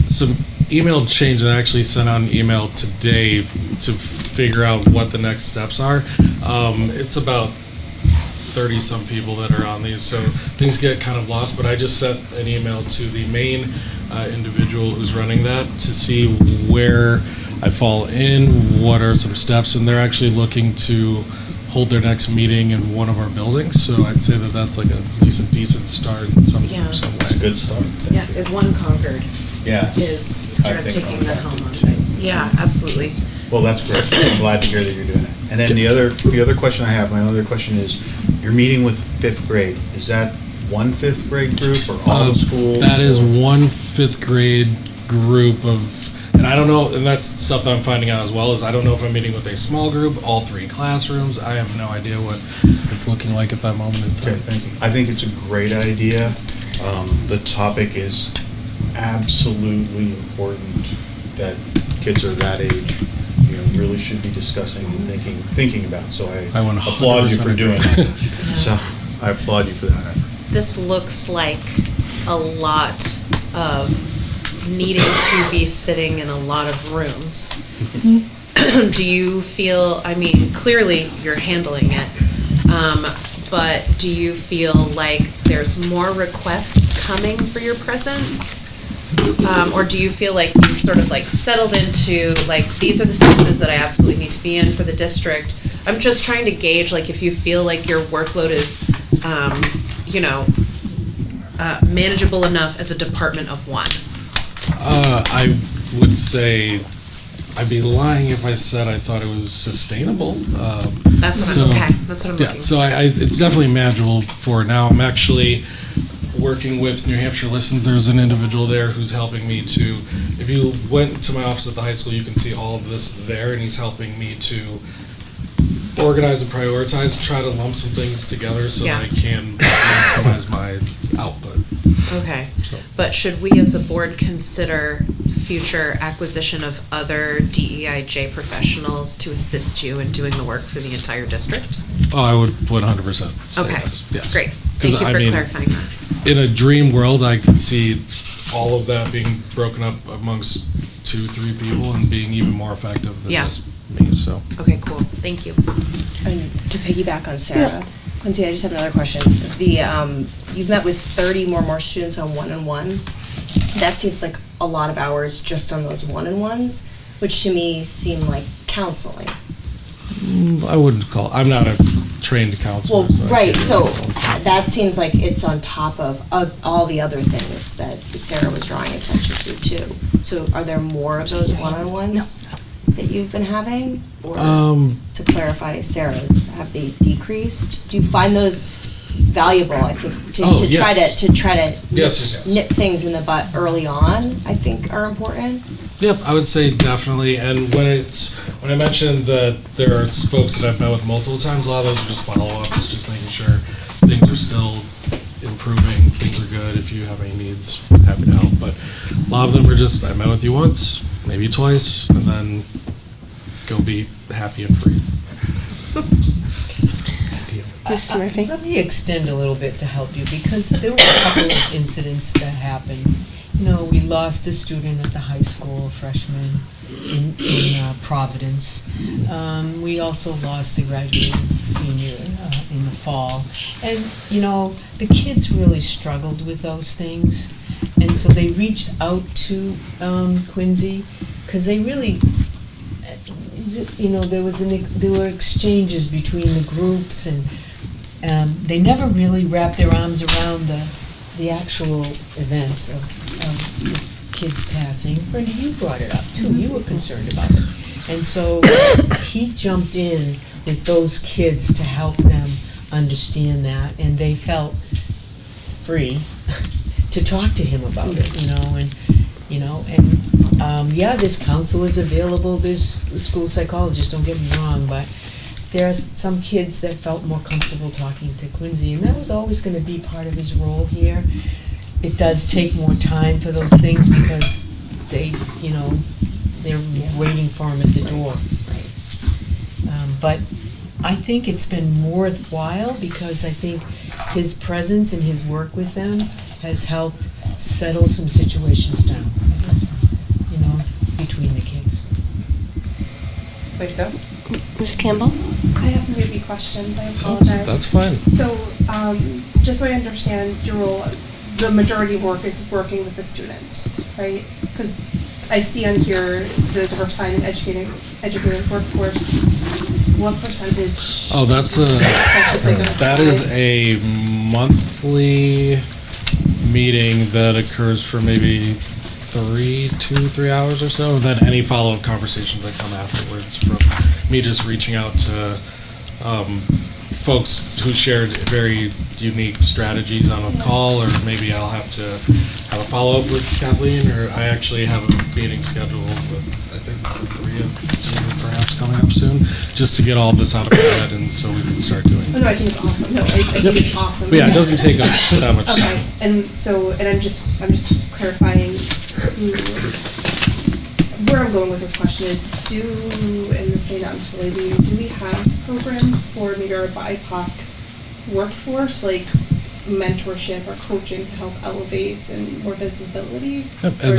some email change, and I actually sent out an email today to figure out what the next steps are. It's about 30-some people that are on these, so things get kind of lost, but I just sent an email to the main individual who's running that to see where I fall in, what are some steps, and they're actually looking to hold their next meeting in one of our buildings, so I'd say that that's like at least a decent start in some way. It's a good start. Yeah, if one Concord Yes. is sort of taking the helm on things. Yeah, absolutely. Well, that's great. I'm glad to hear that you're doing it. And then the other question I have, my other question is, you're meeting with 5th grade. Is that one 5th grade group or all the schools? That is one 5th grade group of, and I don't know, and that's stuff that I'm finding out as well, is I don't know if I'm meeting with a small group, all 3 classrooms. I have no idea what it's looking like at that moment in time. Okay, thank you. I think it's a great idea. The topic is absolutely important that kids are that age, really should be discussing and thinking about. So I 100% applaud you for doing agree. that. So I applaud you for that. This looks like a lot of needing to be sitting in a lot of rooms. Do you feel, clearly you're handling it, but do you feel like there's more requests coming for your presence? Or do you feel like you've sort of like settled into, like, these are the spaces that I absolutely need to be in for the district? I'm just trying to gauge, like, if you feel like your workload is, manageable enough as a department of one. I would say I'd be lying if I said I thought it was sustainable. That's what I'm looking Yeah, so it's definitely manageable for now. I'm actually working with New Hampshire Listens. There's an individual there who's helping me to, if you went to my office at the high school, you can see all of this there, and he's helping me to organize and prioritize, try to lump some things together so that I can maximize my output. Okay, but should we as a board consider future acquisition of other DEIJ professionals to assist you in doing the work for the entire district? Oh, I would 100% say Okay, yes. great. Thank you for clarifying that. In a dream world, I could see all of that being broken up amongst 2-3 people and being even more effective than just me, so. Okay, cool. Thank you. And to piggyback on Sarah, Quincy, I just have another question. You've met with 30 more students on one-on-one. That seems like a lot of hours just on those one-on-ones, which to me seem like counseling. I wouldn't call, I'm not a trained counselor. Well, right, so that seems like it's on top of all the other things that Sarah was drawing attention to too. So are there more of those one-on-ones that you've been having? Or to clarify Sarah's, have they decreased? Do you find those valuable, I think, to try to nip things in the butt early on, I think are important? Yep, I would say definitely. And when I mentioned that there are folks that I've met with multiple times, a lot of those are just follow-ups, just making sure things are still improving, things are good. If you have any needs, happy to help. But a lot of them are just, I met with you once, maybe twice, and then go be happy and free. Mrs. Murphy? Let me extend a little bit to help you, because there were a couple of incidents that happened. We lost a student at the high school, a freshman in Providence. We also lost a graduating senior in the fall. And, the kids really struggled with those things. And so they reached out to Quincy, because they really, there were exchanges between the groups, and they never really wrapped their arms around the actual events of kids passing, Brenda, you brought it up too, you were concerned about it. And so he jumped in with those kids to help them understand that, and they felt free to talk to him about it, yeah, there's counselors available, there's school psychologists, don't get me wrong, but there are some kids that felt more comfortable talking to Quincy, and that was always gonna be part of his role here. It does take more time for those things because they're waiting for him at the door. But I think it's been worthwhile because I think his presence and his work with them has helped settle some situations down, between the kids. Way to go. Ms. Campbell? I have maybe questions, I apologize. That's fine. So, just so I understand your role, the majority of work is working with the students, right? Because I see on here the diversifying and educating workforce. What percentage? Oh, that is a monthly meeting that occurs for maybe 3 hours or so, and then any follow-up conversations that come afterwards from me just reaching out to folks who shared very unique strategies on a call, or maybe I'll have to have a follow-up with Kathleen, or I actually have a meeting scheduled with, I think, the 3 of you perhaps coming up soon, just to get all this out of my head and so we can start doing it. Oh, no, I think it's awesome. No, I think it's awesome. But yeah, it doesn't take up that much Okay, time. and I'm just clarifying where I'm going with this question is, in the state of Ontario, do we have programs for maybe our BIPOC workforce, like mentorship or coaching to help elevate and more visibility? Yep, and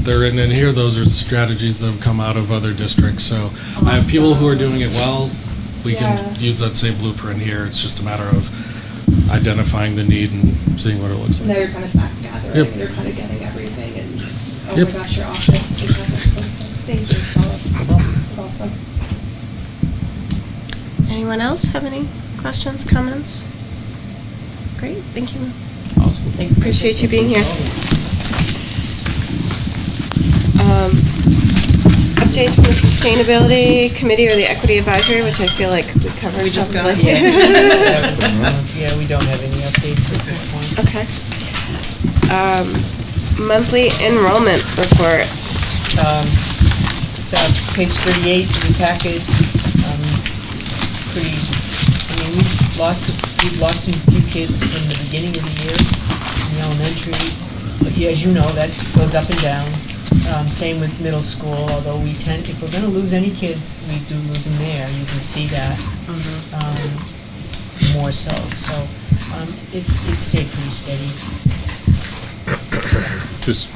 they're written in here. Those are strategies that have come out of other districts. So I have people who are doing it well. We can use that same blueprint here. It's just a matter of identifying the need and seeing what it looks like. Now you're kind of fact gathering, Yep. and you're kind of getting everything, and oh Yep. my gosh, your office is thank you, Alice. That's awesome. Anyone else have any questions, comments? Great, thank you. Awesome. Thanks. Appreciate you being here. Updates from the Sustainability Committee or the Equity Advisory, which I feel like we covered. We just got probably. Yeah, we don't have any updates at this point. Okay. Monthly enrollment reports. So page 38 in the packet, we've lost some few kids from the beginning of the year in the elementary, but yeah, as you know, that goes up and down. Same with middle school, although if we're gonna lose any kids, we do lose them there, you can see that, more so, it's stayed pretty steady. Just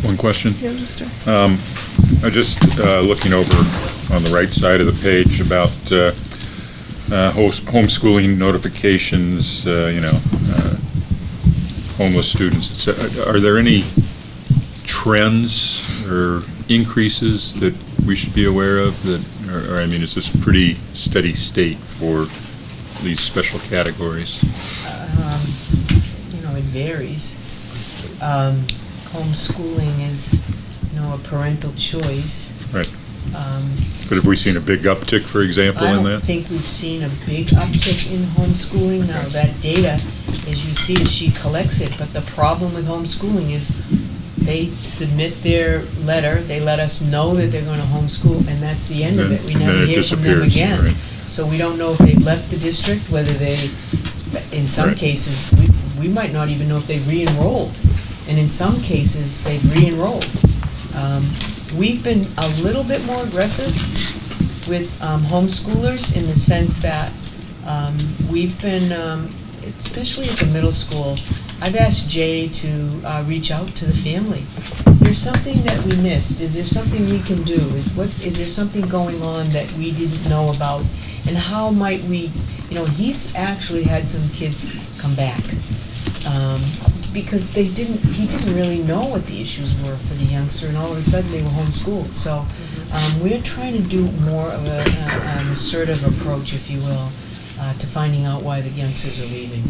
one question. Yeah, Mr. I'm just looking over on the right side of the page about homeschooling notifications, homeless students. Are there any trends or increases that we should be aware of? Is this pretty steady state for these special categories? It varies. Homeschooling is, a parental choice. Right. But have we seen a big uptick, for example, in I that? don't think we've seen a big uptick in homeschooling. Now, that data, as you see, she collects it, but the problem with homeschooling is they submit their letter, they let us know that they're going to homeschool, and that's the end of it. We never hear from them again. Right. So we don't know if they've left the district, whether in some Right. cases, we might not even know if they re-enrolled. And in some cases, they've re-enrolled. We've been a little bit more aggressive with homeschoolers in the sense that we've been, especially at the middle school, I've asked Jay to reach out to the family. Is there something that we missed? Is there something we can do? Is there something going on that we didn't know about? And how might we, he's actually had some kids come back. Because he didn't really know what the issues were for the youngster, and all of a sudden they were homeschooled. So we're trying to do more of an assertive approach, if you will, to finding out why the youngsters are leaving.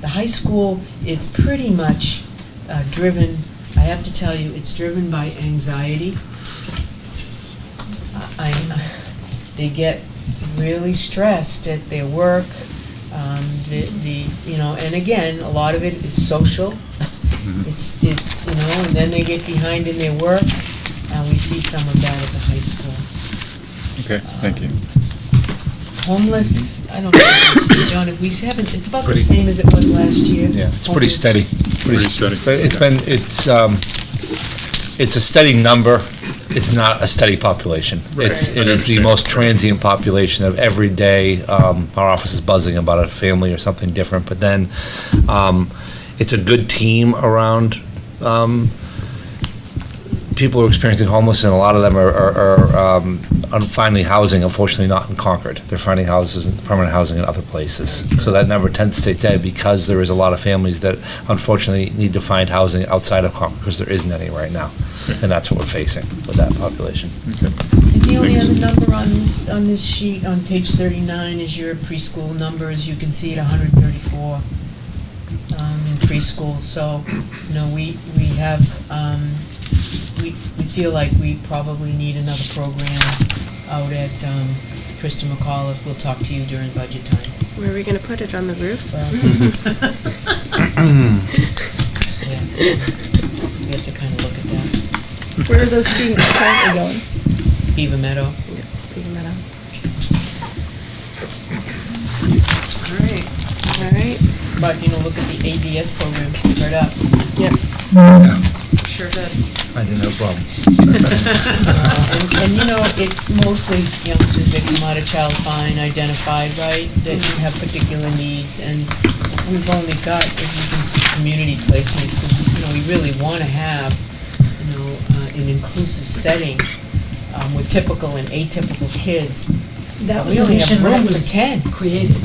The high school, it's pretty much driven, I have to tell you, it's driven by anxiety. They get really stressed at their work. And again, a lot of it is social. It's and then they get behind in their work, and we see some of that at the high school. Okay, thank you. Homeless, I don't know, John, if we haven't, it's about the Pretty- same as it was last year. Yeah, it's pretty Homeless. steady. Pretty steady. It's a steady number. It's not a steady population. It is the most transient population of every day. Our office is buzzing about a family or something different, but then it's a good team around people who are experiencing homelessness, and a lot of them are finding housing, unfortunately not in Concord. They're finding permanent housing in other places. So that number tends to stay steady because there is a lot of families that unfortunately need to find housing outside of Concord because there isn't any right now. And that's what we're facing with that population. And the only other number on this sheet, on page 39, is your preschool number. As you can see, at 134 in preschool. So, we have, we feel like we probably need another program out at Krista McAuliffe. We'll talk to you during budget time. Where are we going to put it, on the roof? Yeah. We have to kind of look at that. Where are those students currently going? Beaver Meadow. Yeah, Beaver Meadow. All right. All right. But, look at the ADS program right up. Yep. Sure did. I didn't have a problem. And it's mostly youngsters that come out of child fine identified, right, that have particular needs, and we've only got, as you can see, community placements, because, we really want to have, an inclusive setting with typical and atypical kids. That was We the only have mission when room it for was 10. created.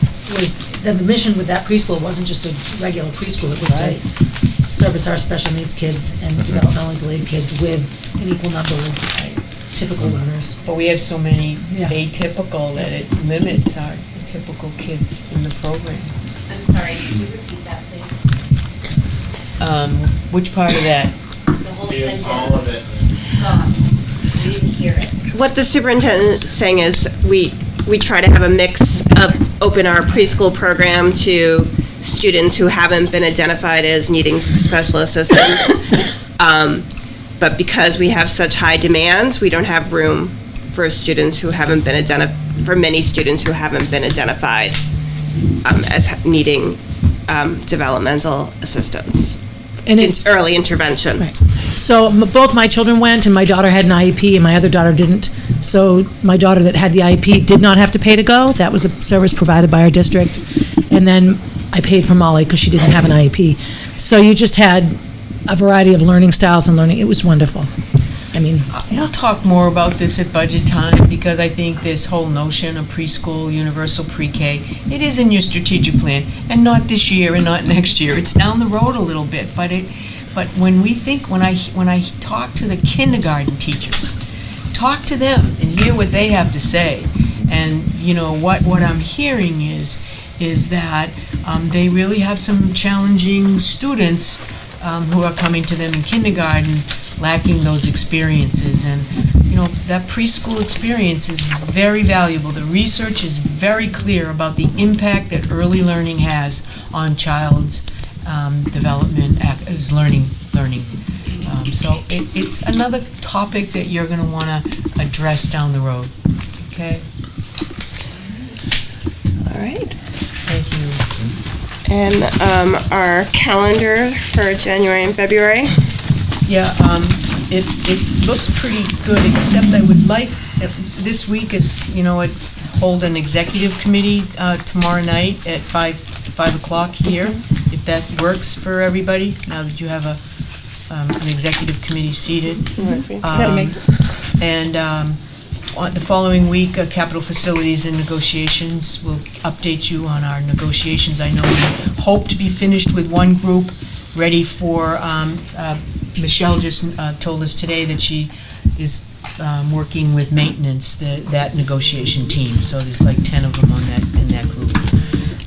Was the mission with that preschool wasn't just a regular preschool, it was Right. to service our special needs kids and developmentally delayed kids with an equal number of typical learners. But we have so many Yeah. atypical that it limits our typical kids in the program. I'm sorry, can you repeat that, please? Which part of that? The whole sentence. All of it. We didn't hear it. What the superintendent is saying is we try to have a mix of open our preschool program to students who haven't been identified as needing special assistance. But because we have such high demands, we don't have room for students who haven't been for many students who haven't been identified as needing developmental assistance. And it's early intervention. Right. So both my children went, and my daughter had an IEP, and my other daughter didn't. So my daughter that had the IEP did not have to pay to go. That was a service provided by our district. And then I paid for Molly because she didn't have an IEP. So you just had a variety of learning styles and learning. It was wonderful. I mean, We'll talk more about this at budget time, because I think this whole notion of preschool, universal pre-K, it is in your strategic plan, and not this year and not next year. It's down the road a little bit, but when I talk to the kindergarten teachers, talk to them and hear what they have to say, and what I'm hearing is that they really have some challenging students who are coming to them in kindergarten, lacking those experiences. And that preschool experience is very valuable. The research is very clear about the impact that early learning has on child's development, is learning. So it's another topic that you're going to want to address down the road. Okay? All right. Thank you. And our calendar for January and February. Yeah, it looks pretty good, except I would like, this week is, hold an executive committee tomorrow night at 5 o'clock here, if that works for everybody, now that you have an executive committee seated. And on the following week, Capital Facilities and Negotiations will update you on our negotiations. I know we hope to be finished with one group, ready for, Michelle just told us today that she is working with maintenance, that negotiation team. So there's like 10 of them in that group.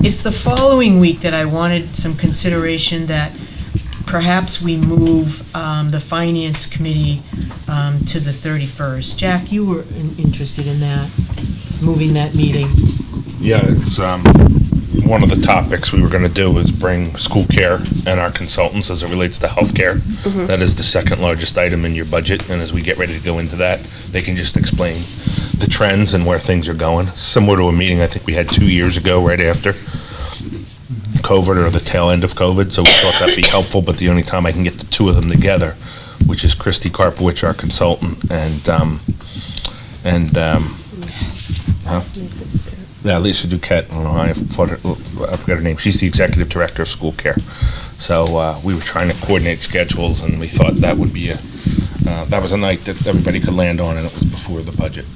It's the following week that I wanted some consideration that perhaps we move the Finance Committee to the 31st. Jack, you were interested in that, moving that meeting. Yeah, it's, one of the topics we were gonna do is bring school care and our consultants as it relates to healthcare. Mhm. That is the second largest item in your budget, and as we get ready to go into that, they can just explain the trends and where things are going. Similar to a meeting I think we had 2 years ago, right after COVID, or the tail end of COVID, so we thought that'd be helpful, but the only time I can get the two of them together, which is Christy Karpowicz, our consultant, yeah, Lisa Duquette, I don't know, I forgot her name, she's the executive director of school care. So we were trying to coordinate schedules, and we thought that would be that was a night that everybody could land on, and it was before the budget,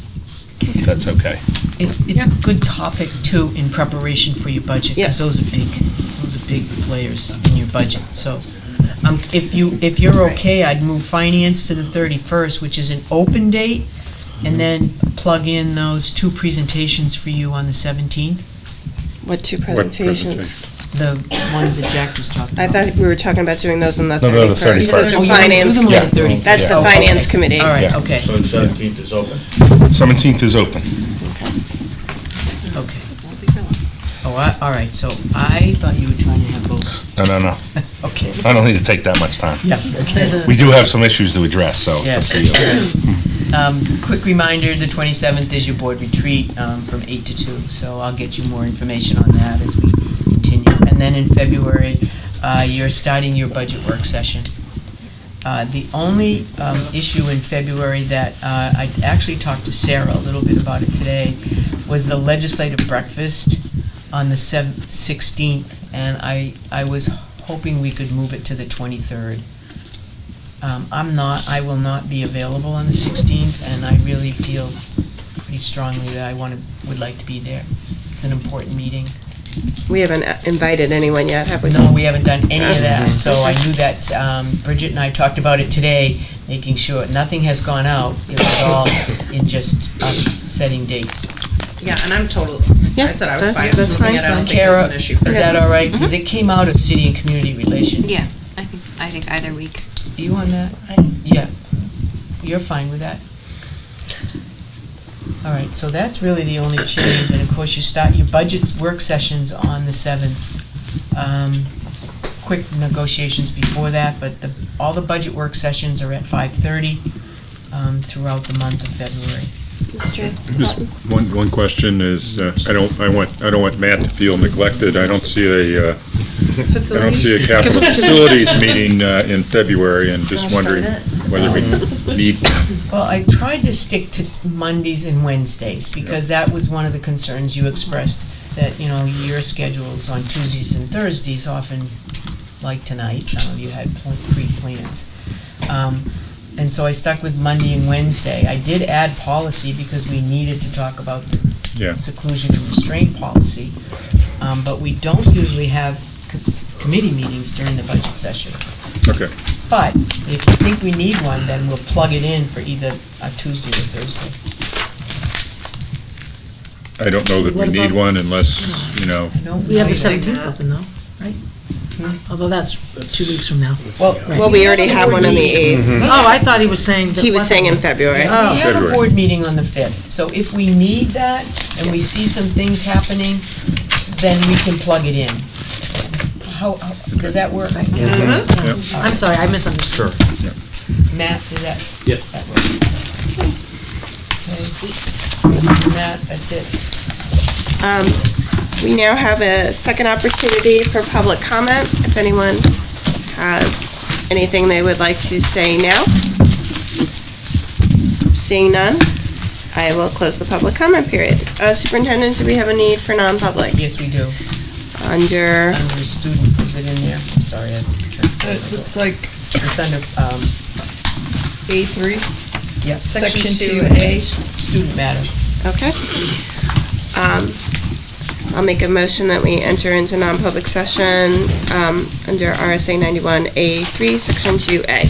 if that's okay. It's a good topic, too, in preparation for your budget, because those are big players in your budget. So if you're okay, I'd move Finance to the 31st, which is an open date, and then plug in those two presentations for you on the 17th. What two presentations? The ones that Jack was talking about. I thought we were talking about doing those on the 31st. No, the 31st. Those are Oh, you finance. do them on the 31st. That's the Yeah. finance committee. All right, Yeah. okay. So the 17th is open? 17th is open. Okay. Oh, all right, so I thought you were trying to have both. No. Okay. I don't need to take that much time. Yeah, okay. We do have some issues to address, so it's up to you. Quick reminder, the 27th is your board retreat from 8 to 2, so I'll get you more information on that as we continue. And then in February, you're starting your budget work session. The only issue in February that I actually talked to Sarah a little bit about it today was the legislative breakfast on the 16th, and I was hoping we could move it to the 23rd. I will not be available on the 16th, and I really feel pretty strongly that I would like to be there. It's an important meeting. We haven't invited anyone yet, have we? No, we haven't done any of that, so I knew that Bridget and I talked about it today, making sure nothing has gone out. It was all in just us setting dates. Yeah, and I'm I said I was fine. That's fine. I don't think Kara, it's an issue for is me. that all right? Because it came out of City and Community Relations. Yeah, I think either week. You on that? Yeah. You're fine with that? All right, so that's really the only change, and of course you start your budgets work sessions on the 7th. Quick negotiations before that, but all the budget work sessions are at 5:30 throughout the month of February. Just one question is, I don't want Matt to feel neglected. I don't see a capital facilities meeting in February, and just wondering whether we need. Well, I tried to stick to Mondays and Wednesdays, because that was one of the concerns you expressed, that, your schedules on Tuesdays and Thursdays often, like tonight, some of you had pre-plans. And so I stuck with Monday and Wednesday. I did add policy because we needed to talk about the seclusion and restraint policy. But we don't usually have committee meetings during the budget session. Okay. But if you think we need one, then we'll plug it in for either a Tuesday or Thursday. I don't know that we need one unless, We have the 17th open though, right? Although that's 2 weeks from now. Well, we already have one on the 8th. Oh, I thought he was saying that. He was saying in February. We have a board meeting on the 5th, so if we need that and we see some things happening, then we can plug it in. How does that work? I'm sorry, I misunderstood. Matt, does that? Yeah. That work? Okay. Matt, that's it. We now have a second opportunity for public comment. If anyone has anything they would like to say now. Seeing none, I will close the public comment period. Superintendent, do we have a need for non-public? Yes, we do. Under student, is it in there? I'm sorry. It looks like It's under, A3. yes. Section 2A. Student matter. Okay. I'll make a motion that we enter into non-public session under RSA 91A3, Section 2A.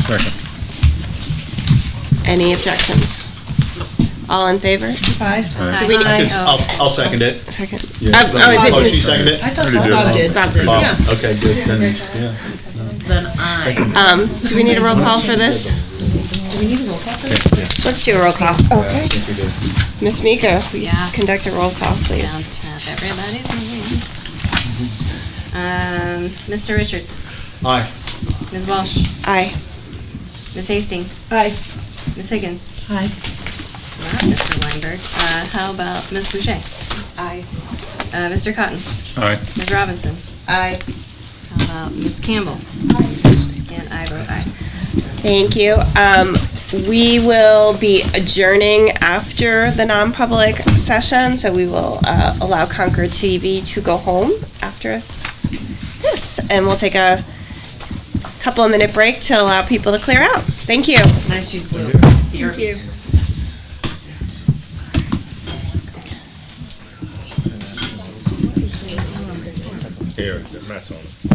Second. Any objections? All in favor? Aye. Do we need? I'll second it. Second. Yeah. Oh, Oh, she seconded it? I thought Already did. Bob did. Bob did. Oh, okay, good, then, yeah. Then I. Do we need a roll call for this? Do we need a roll call for this? Let's do a roll call. Okay. Ms. Meeker, will you Yeah. conduct a roll call, Don't please? have everybody's names. Mr. Richards, Aye. Ms. Walsh, Aye. Ms. Hastings, Aye. Ms. Higgins, Aye. not Mr. Weinberg. How about Ms. Boucher? Aye. Mr. Cotton, Aye. Ms. Robinson, Aye. how about Ms. Campbell? And I vote aye. Thank you. We will be adjourning after the non-public session, so we will allow Concord TV to go home after this. And we'll take a couple of minute break to allow people to clear out. Thank you. And I choose Lou. Thank you. Here, Matt's on it.